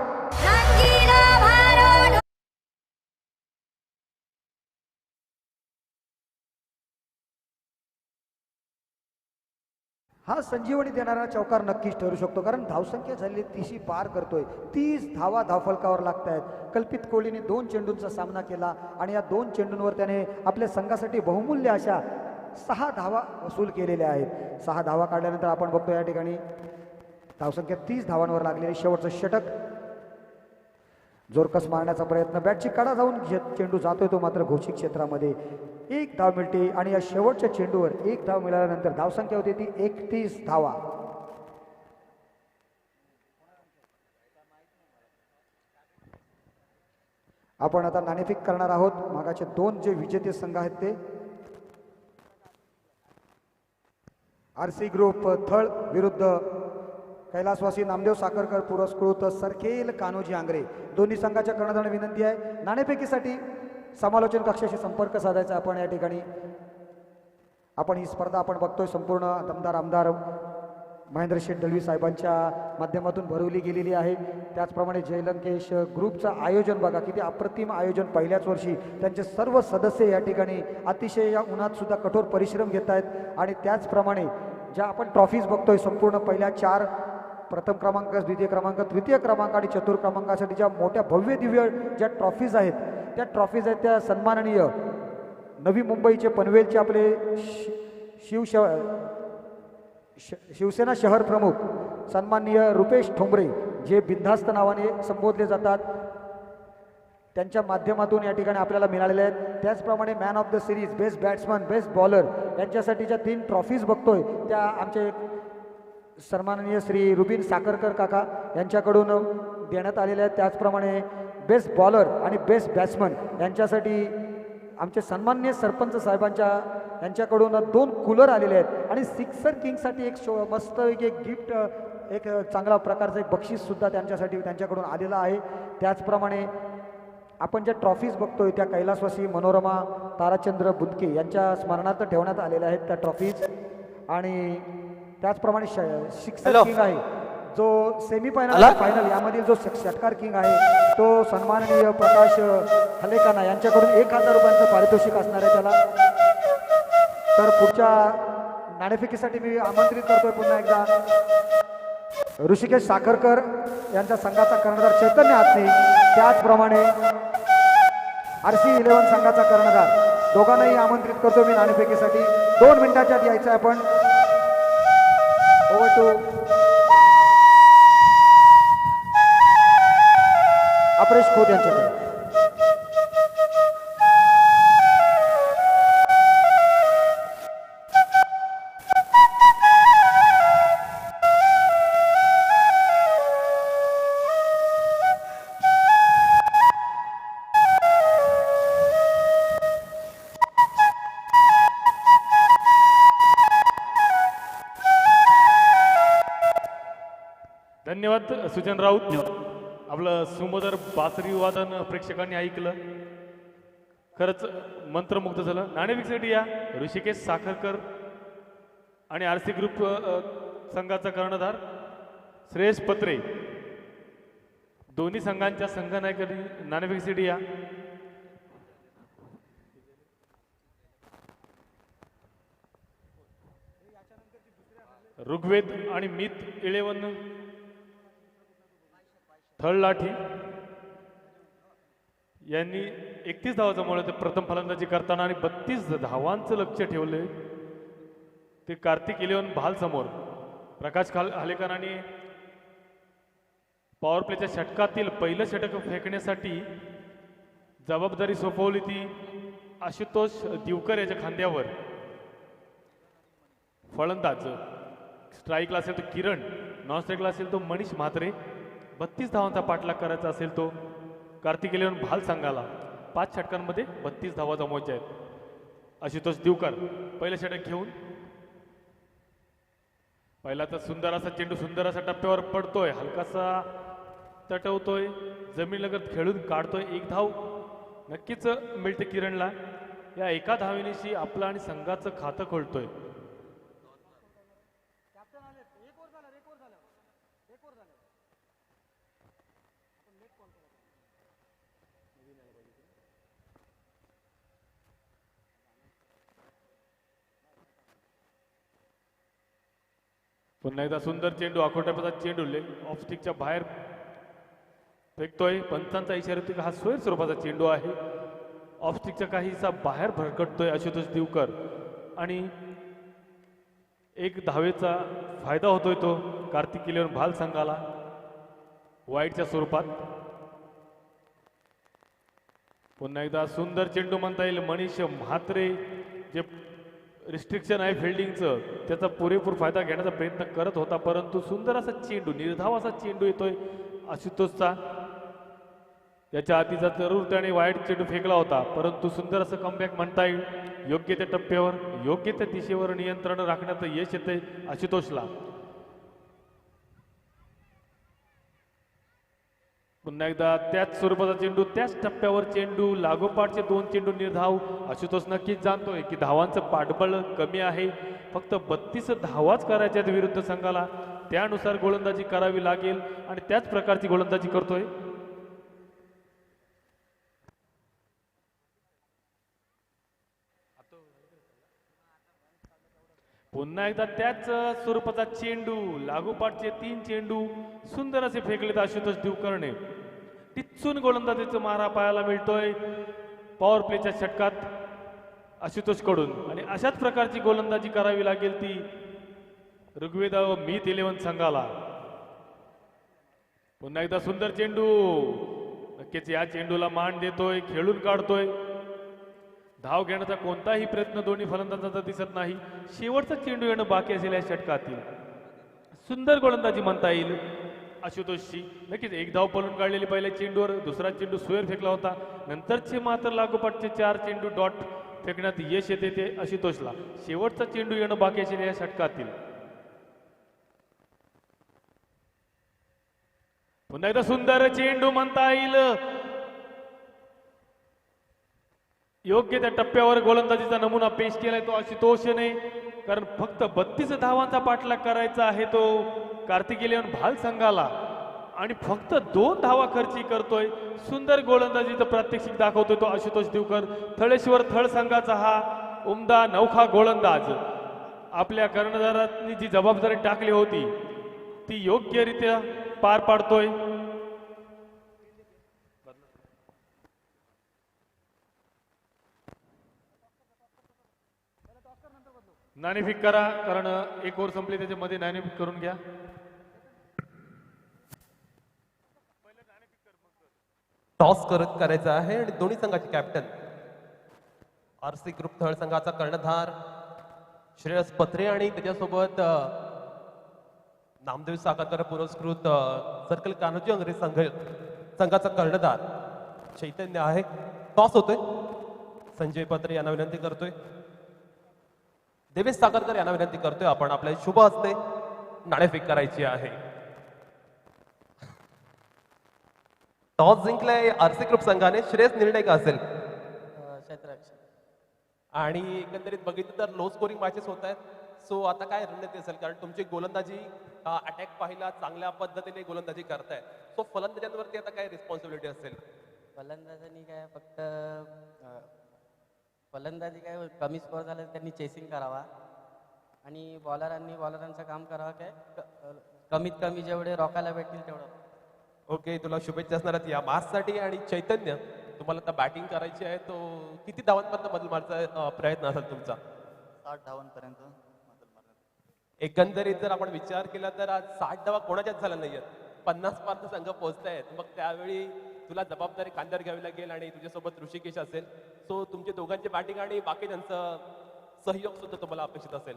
हा संजीवनी देणारा चौकार नक्कीच ठरू शकतो, कारण धावसंख्या झालेली 30 पार करतोय. 30 धावा धावफलकावर लागत आहेत. कल्पित कोहलीने 2 चेंडूंचा सामना केला आणि या 2 चेंडूंवर त्याने आपल्या संघासाठी बहुमूल्य अशा 6 धावा वसूल केलेल्या आहेत. 6 धावा काढल्यानंतर आपण बघतो या ठिकाणी धावसंख्या 30 धावांवर लागलेले शेवटचं षटक. जोरकस मारण्याचा प्रयत्न, बॅटची कडा जाऊन चेंडू जातोय तो मात्र घोषित क्षेत्रामध्ये. 1 धाव मिळते आणि या शेवटच्या चेंडूवर 1 धाव मिळाल्यानंतर धावसंख्या होती ती 31 धावा. आपण आता नाणेफेक करणार आहोत. मागाचे 2 जे विजेते संघ आहेत ते RC ग्रुप थळ विरुद्ध कैलासवासी नामदेव साखरकर पुरस्कृत सरखेल कान्होजी आंग्रे. दोन्ही संघाच्या कर्णधारांना विनंती आहे, नाणेफेकीसाठी समालोचन कक्षाशी संपर्क साधायचा. आपण या ठिकाणी ही स्पर्धा आपण बघतोय संपूर्ण दमदार आमदार महेंद्र शेठ दळवी साहेबांच्या माध्यमातून भरवली गेलेली आहे. त्याचप्रमाणे जयलंकेश ग्रुपचं आयोजन बघा, किती अप्रतिम आयोजन. पहिल्याच वर्षी त्यांचे सर्व सदस्य या ठिकाणी अतिशय या उन्हात सुद्धा कठोर परिश्रम घेत आहेत आणि त्याचप्रमाणे ज्या आपण ट्रॉफीज बघतोय संपूर्ण पहिल्या 4 प्रथम क्रमांक, द्वितीय क्रमांक, तृतीय क्रमांक आणि चतुर्थ क्रमांकासाठी ज्या मोठ्या भव्य दिव्य ज्या ट्रॉफीज आहेत त्या ट्रॉफीज आहेत त्या सन्माननीय नवी मुंबईचे पनवेलचे आपले शिवसेना शहर प्रमुख सन्माननीय रुपेश ठोंबरे जे बिनधास्त नावाने संबोधले जातात त्यांच्या माध्यमातून या ठिकाणी आपल्याला मिळालेले आहेत. त्याचप्रमाणे man of the series, best batsman, best bowler यांच्यासाठीच्या 3 ट्रॉफीज बघतोय त्या आमचे सन्माननीय श्री रुबीन साखरकर काका यांच्याकडून देण्यात आलेल्या आहेत. त्याचप्रमाणे बेस्ट बॉलर आणि बेस्ट बॅट्समन यांच्यासाठी आमचे सन्माननीय सरपंच साहेबांच्या यांच्याकडून 2 कूलर आलेले आहेत आणि सिक्सर किंगसाठी एक मस्तपैकी एक गिफ्ट, एक चांगला प्रकारचं एक बक्षीससुद्धा त्यांच्यासाठी त्यांच्याकडून आलेलं आहे. त्याचप्रमाणे आपण ज्या ट्रॉफीज बघतोय त्या कैलासवासी मनोरमा ताराचंद्र बुदके यांच्या स्मरणार्थ ठेवण्यात आलेल्या आहेत त्या ट्रॉफीज. आणि त्याचप्रमाणे सिक्सर किंग आहे जो सेमीफायनल फायनल यामधील जो षटकार किंग आहे तो सन्माननीय प्रकाश हलेकाना यांच्याकडून 1000 रुपयांचं पारितोषिक असणार आहे त्याला. तर पुढच्या नाणेफेकीसाठी मी आमंत्रित करतोय पुन्हा एकदा ऋषिकेश साखरकर यांच्या संघाचा कर्णधार चैतन्य आत्मे, त्याचप्रमाणे RC11 संघाचा कर्णधार दोघांनाही आमंत्रित करतो मी नाणेफेकीसाठी. 2 मिनिटाच्या आत यायचं आपण. ओव्हर टू अपरेश खोत यांच्याकडे. धन्यवाद सुजन राऊत. आपलं सुमधुर बासरी वादन प्रेक्षकांनी ऐकलं, खरंच मंत्रमुग्ध झालं. नाणेफेकीसाठी या ऋषिकेश साखरकर आणि RC ग्रुप संघाचा कर्णधार श्रेयस पत्रे दोन्ही संघांच्या संघनायकांनी नाणेफेकीसाठी या. ऋग्वेद आणि मित 11 थर्ड लाठी यांनी 31 धावा जमवले ते प्रथम फलंदाजी करताना आणि 32 धावांचं लक्ष ठेवले ते कार्तिक 11 भाल समोर. प्रकाश हलेकरांनी पॉवर प्लेच्या षटकातील पहिलं षटक फेकण्यासाठी जबाबदारी सोपवली ती आशुतोष दिवकर याच्या खांद्यावर. फलंदाज स्ट्राईकला असेल तो किरण, नॉन स्ट्राईकला असेल तो मनीष म्हात्रे. 32 धावांचा पाठलाग करायचा असेल तो कार्तिक 11 भाल संघाला. 5 षटकांमध्ये 32 धावा जमवायच्या आहेत. आशुतोष दिवकर पहिलं षटक घेऊन पहिला तर सुंदर असा चेंडू सुंदर असा टप्प्यावर पडतोय, हलकासा तटवतोय, जमीनलगत खेळून काढतोय. 1 धाव नक्कीच मिळते किरणला. या एका धावेनिशी आपलं आणि संघाचं खातं खोलतोय. पुन्हा एकदा सुंदर चेंडू, आखोट्याचा चेंडू ऑफ स्टिकच्या बाहेर फेकतोय. पंचांचा इशारा होती की हा स्वैर स्वरूपाचा चेंडू आहे. ऑफ स्टिकच्या काहीसा बाहेर भरकटतोय आशुतोष दिवकर आणि 1 धावेचा फायदा होतोय तो कार्तिक 11 भाल संघाला वाईटच्या स्वरूपात. पुन्हा एकदा सुंदर चेंडू म्हणता येईल. मनीष म्हात्रे जे रिस्ट्रिक्शन आहे फिल्डिंगचं त्याचा पुरेपूर फायदा घेण्याचा प्रयत्न करत होता, परंतु सुंदर असा चेंडू, निर्धाव असा चेंडू येतोय आशुतोषचा. याच्या आधीचा जरूर त्याने वाईट चेंडू फेकला होता, परंतु सुंदर असं कमबॅक म्हणता येईल. योग्य त्या टप्प्यावर योग्य त्या दिशेवर नियंत्रण राखण्याचं यश येते आशुतोषला. पुन्हा एकदा त्याच स्वरूपाचा चेंडू, त्याच टप्प्यावर चेंडू, लागोपाठचे 2 चेंडू निर्धाव. आशुतोष नक्कीच जाणतोय की धावांचं पाठबळ कमी आहे, फक्त 32 धावाच करायच्या विरुद्ध संघाला. त्यानुसार गोलंदाजी करावी लागेल आणि त्याच प्रकारची गोलंदाजी करतोय. पुन्हा एकदा त्याच स्वरूपाचा चेंडू लागोपाठचे 3 चेंडू सुंदर असे फेकलेत आशुतोष दिवकरने. टिच्चून गोलंदाजीचा मारा पाहायला मिळतोय पॉवर प्लेच्या षटकात आशुतोष कडून. आणि अशाच प्रकारची गोलंदाजी करावी लागेल ती ऋग्वेदा व मीत 11 संघाला. पुन्हा एकदा सुंदर चेंडू. नक्कीच या चेंडूला मान देतोय, खेळून काढतोय. धाव घेण्याचा कोणताही प्रयत्न दोन्ही फलंदाजांचा दिसत नाही. शेवटचा चेंडू येणं बाकी असेल या षटकातील. सुंदर गोलंदाजी म्हणता येईल आशुतोषची. नक्कीच एक धाव पळून काढलेली पहिल्या चेंडूवर. दुसरा चेंडू सुएर फेकला होता. नंतरचे मात्र लागोपाठचे 4 चेंडू डॉट फेकण्यात यश येते ते आशुतोषला. शेवटचा चेंडू येणं बाकी असेल या षटकातील. पुन्हा एकदा सुंदर चेंडू म्हणता येईल. योग्य त्या टप्प्यावर गोलंदाजीचा नमुना पेश केलाय तो आशुतोषने. कारण फक्त 32 धावांचा पाठलाग करायचा आहे तो कार्तिकेयन भाल संघाला आणि फक्त 2 धावा खर्ची करतोय. सुंदर गोलंदाजीचं प्रात्यक्षिक दाखवतोय तो आशुतोष दिवकर. थळेश्वर थळ संघाचा हा उमदा नौखा गोलंदाज आपल्या कर्णधारांनी जी जबाबदारी टाकली होती ती योग्यरित्या पार पाडतोय. नाणेफेक करा कारण एक ओव्हर संपली त्याच्यामध्ये नाणेफेक करून घ्या. टॉस करायचा आहे आणि दोन्ही संघाचे कॅप्टन आरसी ग्रुप थळ संघाचा कर्णधार श्रेयस पत्रे आणि त्याच्यासोबत नामदेव साखरकर पुरस्कृत सर्कल कान्होजी अंग्रेज संघाचा कर्णधार चैतन्य आहे. टॉस होतोय. संजय पत्रे यांना विनंती करतोय. देवेश साखरकर यांना विनंती करतोय आपण आपल्या शुभ हस्ते नाणेफेक करायची आहे. टॉस जिंकलाय आरसी ग्रुप संघाने. श्रेयस निर्णय का असेल? आणि एकंदरीत बघितलं तर लो स्कोरिंग मॅचेस होत आहेत. सो आता काय रणनीती असेल कारण तुमची गोलंदाजी अटॅक पाहिला चांगल्या पद्धतीने गोलंदाजी करताय. सो फलंदाजांवरती आता काय रिस्पॉन्सिबिलिटी असेल? फलंदाजांनी काय फक्त फलंदाजी काय कमी स्कोअर झाला तर त्यांनी चेसिंग करावा आणि बॉलरांनी बॉलरांचं काम करावं काय कमीत कमी जेवढे रोकायला भेटतील तेवढं. ओके, तुला शुभेच्छा असणार आहेत या मॅचसाठी. आणि चैतन्य, तुम्हाला आता बॅटिंग करायची आहे तो किती धावांपर्यंत बदल मारचा प्रयत्न असेल तुमचा? 60 धावांपर्यंत. एकंदरीत जर आपण विचार केला तर आज 60 धावा कोणाच्याच झाल्या नाहीयेत. 50 पर्यंत संघ पोहोचतायत. मग त्यावेळी तुला जबाबदारी खांद्यावर घ्यावी लागेल आणि तुझ्यासोबत ऋषिकेश असेल. सो तुमचे दोघांचे बॅटिंग आणि बाकी त्यांचं सहयोग सुद्धा तुम्हाला अपेक्षित असेल.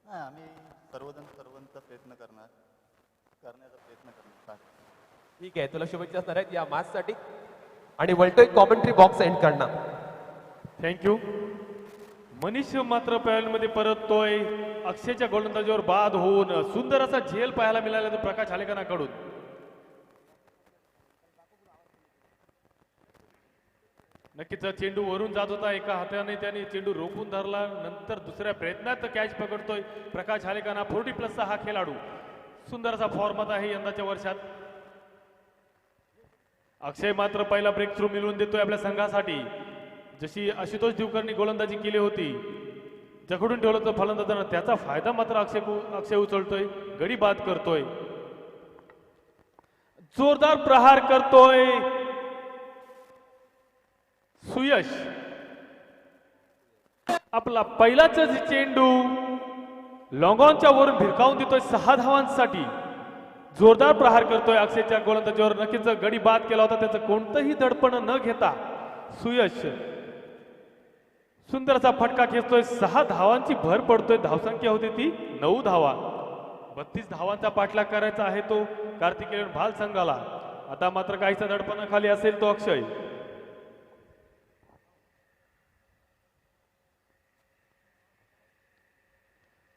नाही, आम्ही सर्वांचा प्रयत्न करण्याचा प्रयत्न करणार. ठीक आहे, तुला शुभेच्छा असणार आहेत या मॅचसाठी. आणि वळतोय कॉमेंट्री बॉक्स एंड करणार. थँक्यू. मनीष मात्र पॅनलमध्ये परततोय. अक्षयच्या गोलंदाजीवर बाद होऊन सुंदर असा झेल पाहायला मिळाला तो प्रकाश आलेकरांकडून. नक्कीच चेंडू वरून जात होता. एका हाताने त्याने चेंडू रोखून धरला. नंतर दुसऱ्या प्रयत्नात कॅच पकडतोय प्रकाश आलेकरांना. 40+ हा खेळाडू सुंदर असा फॉर्मात आहे यंदाच्या वर्षात. अक्षय मात्र पहिला ब्रेक थ्रू मिळवून देतोय आपल्या संघासाठी. जशी आशुतोष दिवकरनी गोलंदाजी केली होती जखडून ठेवलं तर फलंदाजांना त्याचा फायदा मात्र अक्षय उचलतोय. गडी बाद करतोय. जोरदार प्रहार करतोय सुयश. आपला पहिलाच चेंडू लॉंगॉनच्या वरून भिरकावून देतोय 6 धावांसाठी. जोरदार प्रहार करतोय अक्षयच्या गोलंदाजीवर. नक्कीच गडी बाद केला होता. त्याचं कोणतंही दडपण न घेता सुयश सुंदर असा फटका खेचतोय. 6 धावांची भर पडतोय. धावसंख्या होती ती 9 धावा. 32 धावांचा पाठलाग करायचा आहे तो कार्तिकेयन भाल संघाला. आता मात्र काहीसा दडपणाखाली असेल तो अक्षय.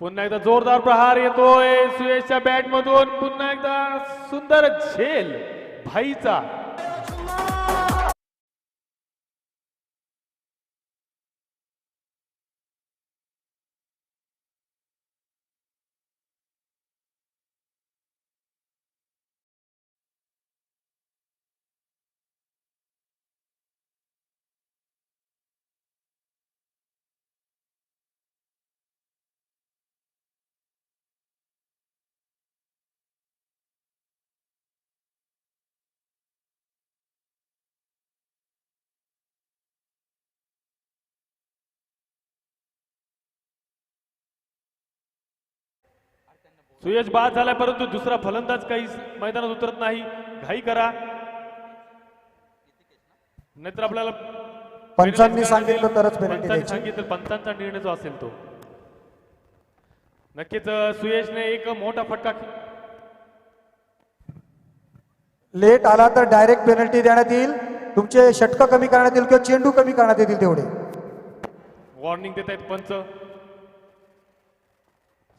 पुन्हा एकदा जोरदार प्रहार येतोय सुयशच्या बॅट मधून. पुन्हा एकदा सुंदर झेल भाईचा. सुयश बाद झालाय परंतु दुसरा फलंदाज काही मैदानात उतरत नाही. घाई करा नाहीतर आपल्याला पंचांनी सांगितलं तरच पेनल्टी पंचांनी द्यायची. सांगितलं, पंचांचा निर्णय जो असेल तो. नक्कीच सुयशने एक मोठा फटका लेट आला तर डायरेक्ट पेनल्टी देण्यात येईल. तुमचे षटकं कमी करण्यात येईल किंवा चेंडू कमी करण्यात येतील तेवढे. वॉर्निंग देत आहेत पंच.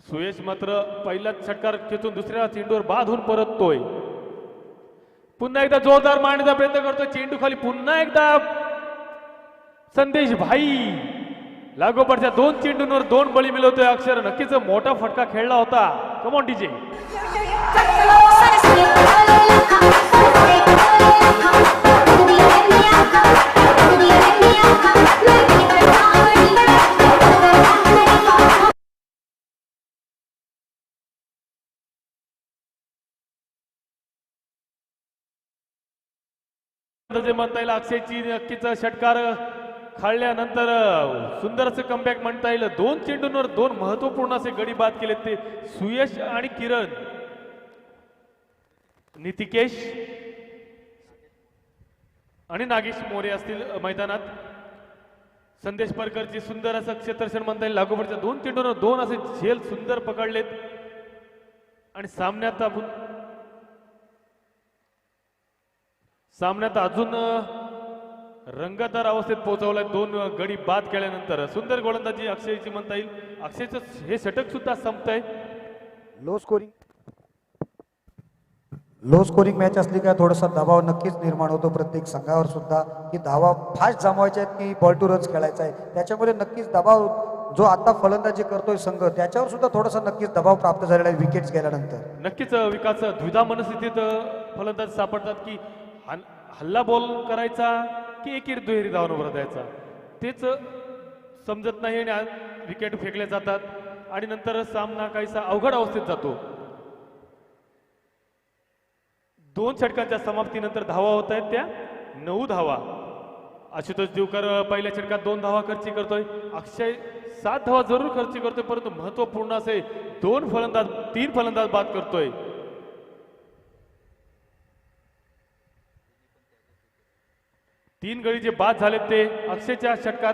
सुयश मात्र पहिलाच षटकार खेचून दुसऱ्या चेंडूवर बाद होऊन परततोय. पुन्हा एकदा जोरदार मारण्याचा प्रयत्न करतोय. चेंडू खाली पुन्हा एकदा संदेश भाई लागोपाठच्या 2 चेंडूंवर 2 बळी मिळवतोय. अक्षर नक्कीच मोठा फटका खेळला होता. Come on DJ. जे म्हणता येईल अक्षयची नक्कीच षटकार खाळल्यानंतर सुंदर असं कमबॅक म्हणता येईल. 2 चेंडूंवर 2 महत्वपूर्ण असे गडी बाद केले ते सुयश आणि किरण. नितिकेश आणि नागेश मोरे असतील मैदानात. संदेश परकरची सुंदर असं क्षेत्ररक्षण म्हणता येईल. लागोपाठच्या 2 चेंडूंवर 2 असे झेल सुंदर पकडलेत आणि सामन्यात अजून रंगतदार अवस्थेत पोहोचवलाय. 2 गडी बाद केल्यानंतर सुंदर गोलंदाजी अक्षयची म्हणता येईल. अक्षयचं हे षटक सुद्धा संपतंय. लो स्कोरिंग मॅच असली काय थोडासा दबाव नक्कीच निर्माण होतो प्रत्येक संघावर सुद्धा, की धावा फास्ट जमवायच्या आहेत की बॉल टू रन्स खेळायचा आहे. त्याच्यामुळे नक्कीच दबाव जो आता फलंदाजी करतोय संघ त्याच्यावर सुद्धा थोडासा नक्कीच दबाव प्राप्त झालेला आहे विकेट्स गेल्यानंतर. नक्कीच विकास द्विधा मनस्थितीत फलंदाज सापडतात की हल्ला बॉल करायचा की एकेरी दुहेरी धावांवर द्यायचा तेच समजत नाही आणि विकेट फेकल्या जातात आणि नंतर सामना काहीसा अवघड अवस्थेत जातो. 2 षटकांच्या समाप्तीनंतर धावा होत आहेत त्या 9 धावा. आशुतोष दिवकर पहिल्या षटकात 2 धावा खर्ची करतोय. अक्षय 7 धावा जरूर खर्ची करतोय परंतु महत्वपूर्ण असे 3 फलंदाज बाद करतोय. तीन गडी जे बाद झालेत ते अक्षयच्या षटकात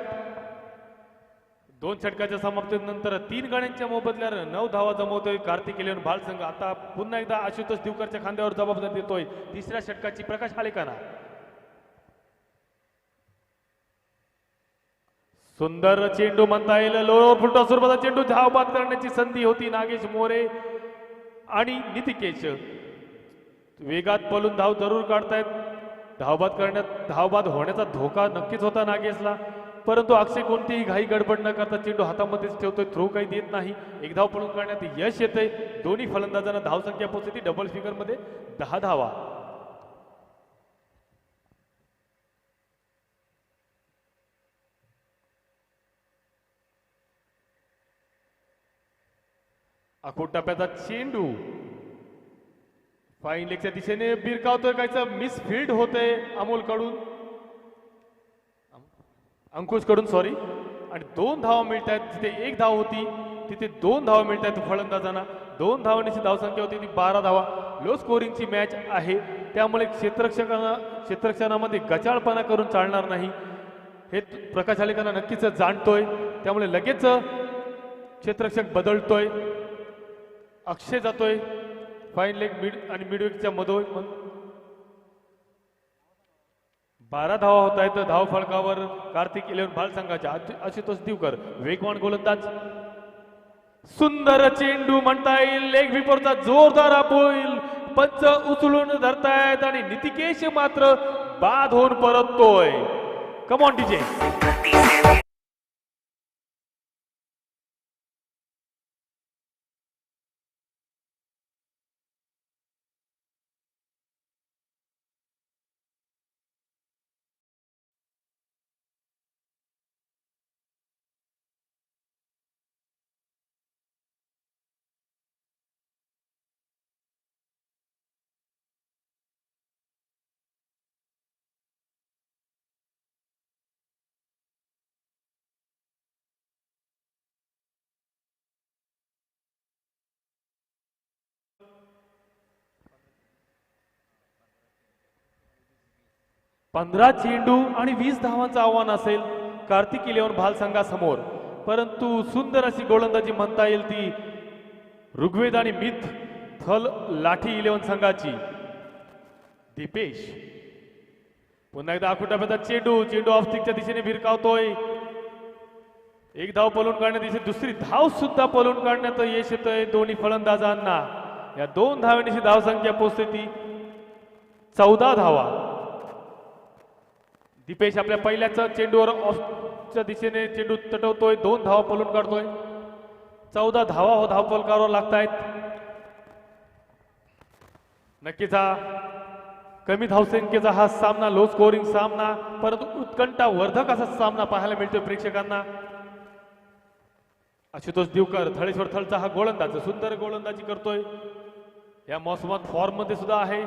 2 षटकाच्या समाप्तीनंतर 3 गड्यांच्या मोबदल्यावर 9 धावा जमवतोय कार्तिक इलेव्हन भाल संघ. आता पुन्हा एकदा आशुतोष दिवकरच्या खांद्यावर जबाबदारी देतोय 3ऱ्या षटकाची प्रकाश हालेकाना. सुंदर चेंडू म्हणता येईल. लोअर फुलटॉ स्वरूपाचा चेंडू धाव बाद करण्याची संधी होती. नागेश मोरे आणि नितिकेश वेगात पळून धाव जरूर काढतायत. धावबाद होण्याचा धोका नक्कीच होता नागेशला परंतु अक्षय कोणतीही घाई गडबड न करता चेंडू हातामध्येच ठेवतोय. थ्रो काही देत नाही. एक धाव पळून काढण्यात यश येतंय. दोन्ही फलंदाजांना धावसंख्या पोहोचली डबल फिगर मध्ये 10 धावा. अकोट टप्प्याचा चेंडू फाईन लेगच्या दिशेने बिरकावतोय. कायचं मिसफिल्ड होतंय अमोल कडून अंकुश कडून सॉरी आणि 2 धावा मिळत आहेत. जिथे 1 धाव होती तिथे 2 धावा मिळत आहेत फलंदाजांना. 2 धावांची धावसंख्या होती ती 12 धावा. लो स्कोरिंगची मॅच आहे त्यामुळे क्षेत्ररक्षणामध्ये गचाळपणा करून चालणार नाही हे प्रकाश आलेकरांना नक्कीच जाणतोय. त्यामुळे लगेच क्षेत्ररक्षक बदलतोय. अक्षय जातोय फाईन लेग आणि मिडविकच्या मधोय. 12 धावा होत आहेत. धाव फलकावर कार्तिक इलेव्हन भाल संघाच्या आशुतोष दिवकर वेगवान गोलंदाज. सुंदर चेंडू म्हणता येईल. लेग विपोरचा जोरदार अपोईल पंच उचलून धरतायत आणि नितिकेश मात्र बाद होऊन परततोय. Come on DJ. 15 चेंडू आणि 20 धावांचं आव्हान असेल कार्तिक इलेव्हन भाल संघासमोर. परंतु सुंदर अशी गोलंदाजी म्हणता येईल ती ऋग्वेद आणि मिथ थल लाठी इलेव्हन संघाची. दीपेश पुन्हा एकदा आखुटाप्याचा चेंडू ऑफ स्टिकच्या दिशेने भिरकावतोय. एक धाव पळून काढण्यात दिसते, दुसरी धाव सुद्धा पळून काढण्यात यश येतंय दोन्ही फलंदाजांना. या 2 धावांची धावसंख्या पोहोचते ती 14 धावा. दीपेश आपल्या पहिल्याच चेंडूवर ऑफच्या दिशेने चेंडू तटवतोय, 2 धावा पळून काढतोय. 14 धावा हो धावपल करावं लागतायत. नक्कीच हा कमी धावसंख्येचा हा सामना, लो स्कोरिंग सामना, परंतु उत्कंठा वर्धक असा सामना पाहायला मिळतोय प्रेक्षकांना. आशुतोष दिवकर थळेश्वर थळचा हा गोलंदाज सुंदर गोलंदाजी करतोय. या मोसमात फॉर्म मध्ये सुद्धा आहे.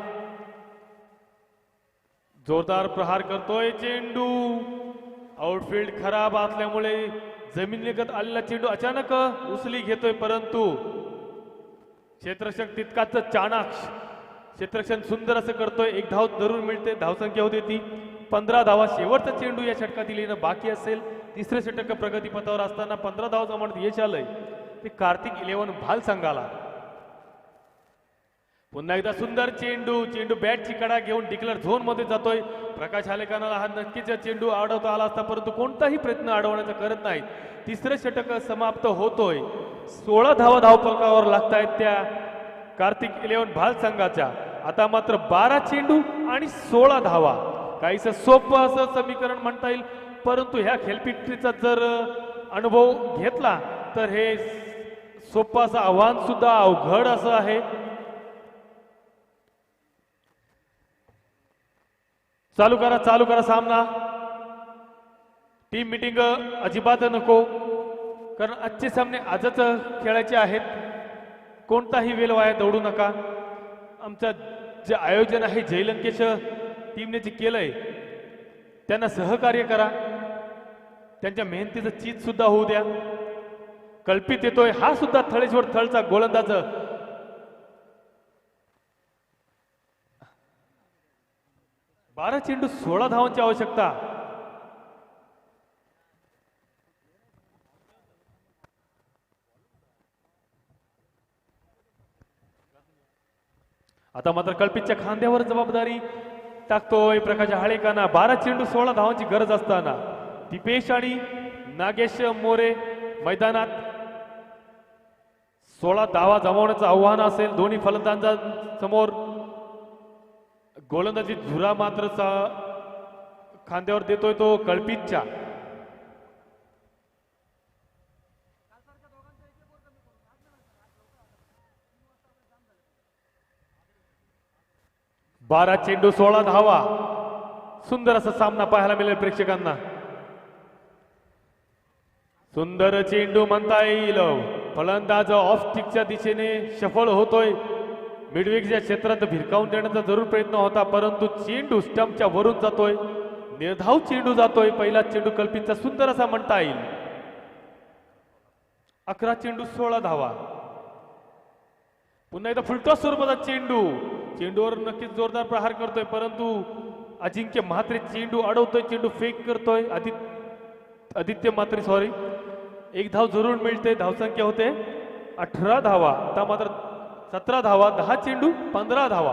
जोरदार प्रहार करतोय. चेंडू आउटफील्ड खराब असल्यामुळे जमिनीलगत आलेला चेंडू अचानक उचली घेतोय, परंतु क्षेत्ररक्षक तितकाच चाणाक्ष क्षेत्ररक्षण सुंदर असं करतोय. 1 धाव धरून मिळते. धावसंख्या होते ती 15 धावा. शेवटचा चेंडू या षटकातील येणं बाकी असेल. तिसरे षटक प्रगतीपथावर असताना 15 धाव जमवण्यात यश आलंय ते कार्तिक इलेव्हन भाल संघाला. पुन्हा एकदा सुंदर चेंडू बॅटची कडा घेऊन डिक्लेअर झोन मध्ये जातोय. प्रकाश आलेकरला हा नक्कीच चेंडू अडवता आला असता, परंतु कोणताही प्रयत्न अडवण्याचा करत नाहीत. तिसरे षटक समाप्त होतोय. 16 धावा धावफलकावर लागतायत त्या कार्तिक इलेव्हन भाल संघाच्या. आता मात्र 12 चेंडू आणि 16 धावा. काहीस सोपं असं समीकरण म्हणता येईल, परंतु ह्या खेळपट्टीचा जर अनुभव घेतला तर हे सोपं असं आव्हान सुद्धा अवघड असं आहे. चालू करा सामना. टीम मीटिंग अजिबात नको, कारण आजचे सामने आजच खेळायचे आहेत. कोणताही वेळ वाया दौडू नका. आमचं जे आयोजन आहे जयलंकेश टीमने जे केलंय त्यांना सहकार्य करा. त्यांच्या मेहनतीचं चीज सुद्धा होऊ द्या. कल्पित येतोय हा सुद्धा थळेश्वर थळचा गोलंदाज. बारा चेंडू 16 धावांची आवश्यकता. आता मात्र कल्पितच्या खांद्यावर जबाबदारी टाकतोय प्रकाश हाळेकांना. 12 चेंडू 16 धावांची गरज असताना दीपेश आणि नागेश मोरे मैदानात. 16 धावा जमवण्याचं आव्हान असेल दोन्ही फलंदाजांसमोर. गोलंदाजी झुरा मात्र खांद्यावर देतोय तो कल्पितच्या. बारा चेंडू 16 धावा. सुंदर असा सामना पाहायला मिळेल प्रेक्षकांना. सुंदर चेंडू म्हणता येईल. फलंदाज ऑफ स्टिकच्या दिशेने सफल होतोय. मिडविकच्या क्षेत्रात भिरकावून देण्याचा जरूर प्रयत्न होता, परंतु चेंडू स्टंपच्या वरून जातोय. निर्धाव चेंडू जातोय. पहिला चेंडू कल्पितचा सुंदर असा म्हणता येईल. 11 चेंडू 16 धावा. पुन्हा एकदा फुलटॉस स्वरूपाचा चेंडूवर नक्कीच जोरदार प्रहार करतोय, परंतु अजिंक्य म्हात्रे चेंडू अडवतोय. चेंडू फेक करतोय. आदित्य म्हात्रे सॉरी. 1 धाव जरूर मिळते. धावसंख्या होते 18 धावा. आता मात्र 17 धावा. 10 चेंडू 15 धावा.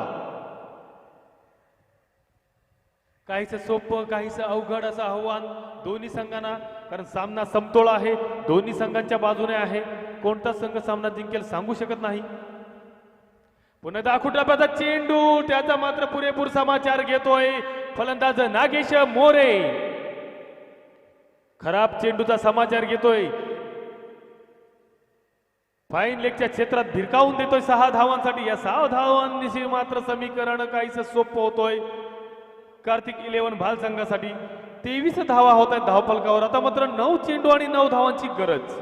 काहीच सोपं काहीच अवघड असं आव्हान दोन्ही संघांना, कारण सामना समतोल आहे. दोन्ही संघांच्या बाजूने आहे. कोणता संघ सामना जिंकेल सांगू शकत नाही. पुन्हा दाखुटाचा चेंडू, त्याचा मात्र पुरेपूर समाचार घेतोय फलंदाज नागेश मोरे. खराब चेंडूचा समाचार घेतोय. फाईन लेगच्या क्षेत्रात भिरकावून देतोय 6 धावांसाठी. या 6 धावांनी मात्र समीकरण काहीच सोपं होतोय कार्तिक इलेव्हन भाल संघासाठी. 23 धावा होत आहेत धावफलकावर. आता मात्र 9 चेंडू आणि 9 धावांची गरज.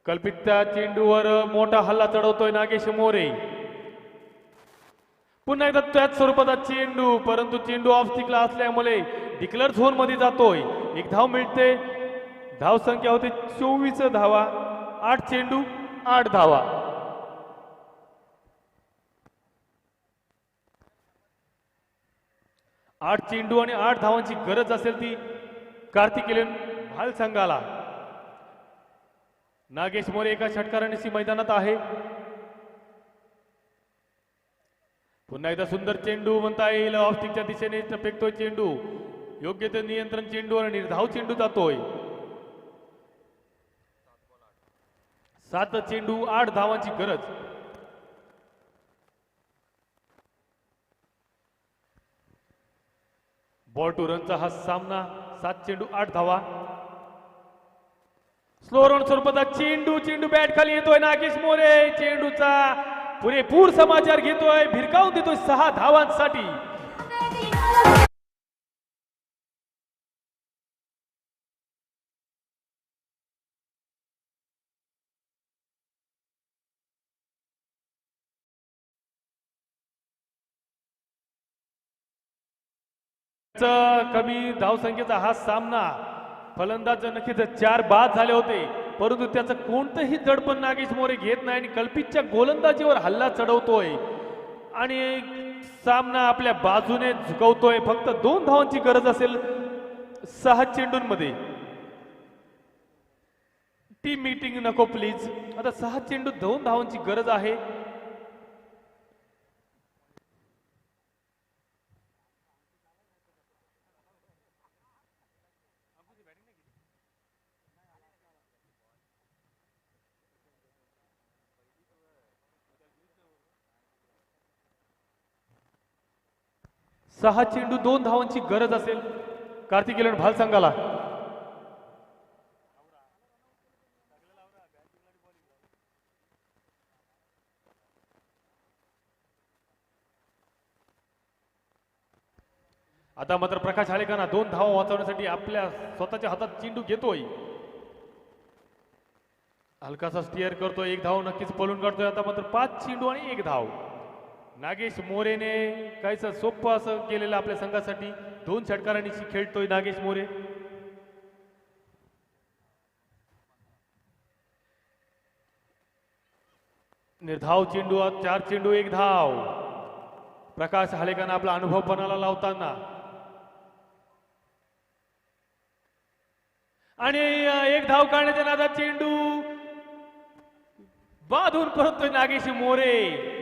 कल्पितच्या चेंडूवर मोठा हल्ला चढवतोय नागेश मोरे. पुन्हा एकदा त्याच स्वरूपाचा चेंडू, परंतु चेंडू ऑफ स्टिकला असल्यामुळे डिक्लेअर झोन मध्ये जातोय. 1 धाव मिळते. धाव संख्या होते 24 धावा. 8 चेंडू 8 धावा. 8 चेंडू आणि 8 धावांची गरज असेल ती कार्तिकेयन भाल संघाला. नागेश मोरे एका षटकाराने मैदानात आहे. पुन्हा एकदा सुंदर चेंडू म्हणता येईल. ऑफस्टिकच्या दिशेने फेकतोय चेंडू. योग्य ते नियंत्रण चेंडूवर निर्धाव चेंडू जातोय. 7 चेंडू 8 धावांची गरज. बॉल टू रनचा हा सामना. 7 चेंडू 8 धावा. स्लो रन स्वरूपाचा चेंडू बॅट खाली येतोय. नागेश मोरे चेंडूचा पुरेपूर समाचार घेतोय. भिरकावून देतोय 6 धावांसाठी. कमी धावसंख्येचा हा सामना. फलंदाज नक्कीच 4 बाद झाले होते, परंतु त्याचं कोणतंही दडपण नागेश मोरे घेत नाही आणि कल्पितच्या गोलंदाजीवर हल्ला चढवतोय आणि सामना आपल्या बाजूने झुकवतोय. फक्त 2 धावांची गरज असेल 6 चेंडूंमध्ये. टीम मीटिंग नको प्लीज. आता 6 चेंडू 2 धावांची गरज आहे. सहा चेंडू 2 धावांची गरज असेल कार्तिकेयन भाल संघाला. आता मात्र प्रकाश आलेकाना 2 धावा वाचवण्यासाठी आपल्या स्वतःच्या हातात चेंडू घेतोय. हलकासा स्टिअर करतोय. 1 धाव नक्कीच पळून काढतोय. आता मात्र 5 चेंडू आणि 1 धाव. नागेश मोरेने काहीच सोपं असं केलेलं आपल्या संघासाठी. 2 षटकारांनी खेळतोय नागेश मोरे. निर्धाव चेंडू 4 चेंडू 1 धाव. प्रकाश हालेकांना आपला अनुभव पणाला लावताना आणि 1 धाव काढण्याच्या नादात चेंडू बाधून परतोय नागेश मोरे.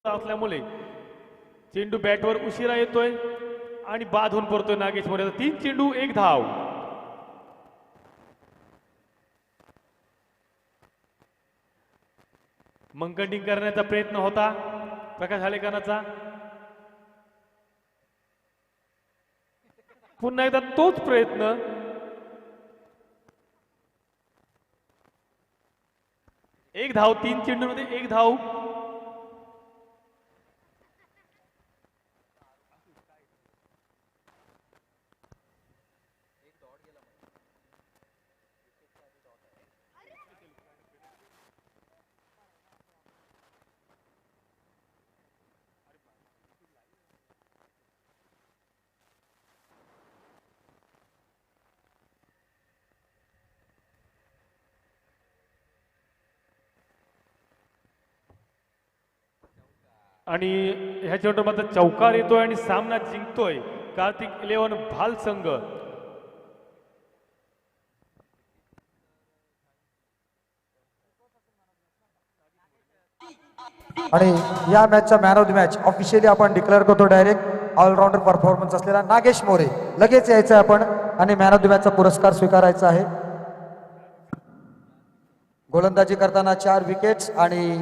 असल्यामुळे चेंडू बॅटवर उशिरा येतोय आणि बाद होऊन पडतोय नागेश मोरे. 3 चेंडू 1 धाव. मंकडिंग करण्याचा प्रयत्न होता प्रकाश हालेकानाचा. पुन्हा एकदा तोच प्रयत्न. एक धाव. 3 चेंडूमध्ये 1 धाव. आणि ह्याच्यावर मात्र चौकार येतोय आणि सामना जिंकतोय कार्तिक 11 भाल संघ. आणि या मॅचचा man of the match officially आपण डिक्लेअर करतो डायरेक्ट ऑलराऊंडर परफॉर्मन्स असलेला नागेश मोरे. लगेच यायचं आहे आपण आणि मॅन ऑफ द मॅचचा पुरस्कार स्वीकारायचा आहे. गोलंदाजी करताना 4 विकेट्स आणि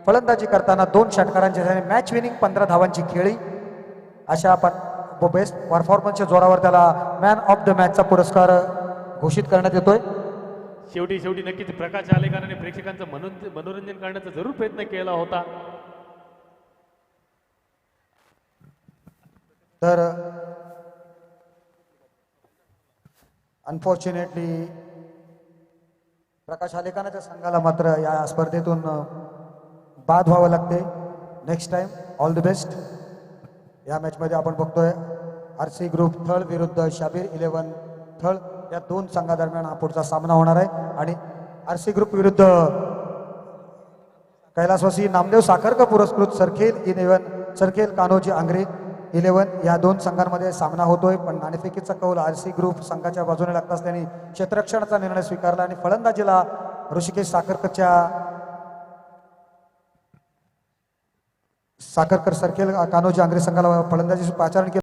फलंदाजी करताना 2 षटकारांची झाली. मॅच विनिंग 15 धावांची खेळी. अशा आपण बेस्ट परफॉर्मन्सच्या जोरावर त्याला मॅन ऑफ द मॅचचा पुरस्कार घोषित करण्यात येतोय. शेवटी नक्कीच प्रकाश आलेकरांनी प्रेक्षकांचं मनोरंजन करण्याचा जरूर प्रयत्न केला होता. तर अनफॉर्च्युनेटली प्रकाश आलेखानाच्या संघाला मात्र या स्पर्धेतून बाद व्हावं लागते. Next time all the best. या मॅचमध्ये आपण बघतोय आरसी ग्रुप थळ विरुद्ध शाबीर 11 थळ या दोन संघादरम्यान हा पुढचा सामना होणार आहे. आणि आरसी ग्रुप विरुद्ध कैलासवासी नामदेव साखरकर पुरस्कृत सरखेल 11 सरखेल कान्होजी आंग्रे 11 या दोन संघांमध्ये सामना होतोय. पण नाणेफेकीचा कौल आरसी ग्रुप संघाच्या बाजूने लागताच त्यांनी क्षेत्ररक्षणाचा निर्णय स्वीकारला आणि फलंदाजीला ऋषिकेश साखरकर सरखेल कान्होजी आंग्रे संघाला फलंदाजी पाचारण केली.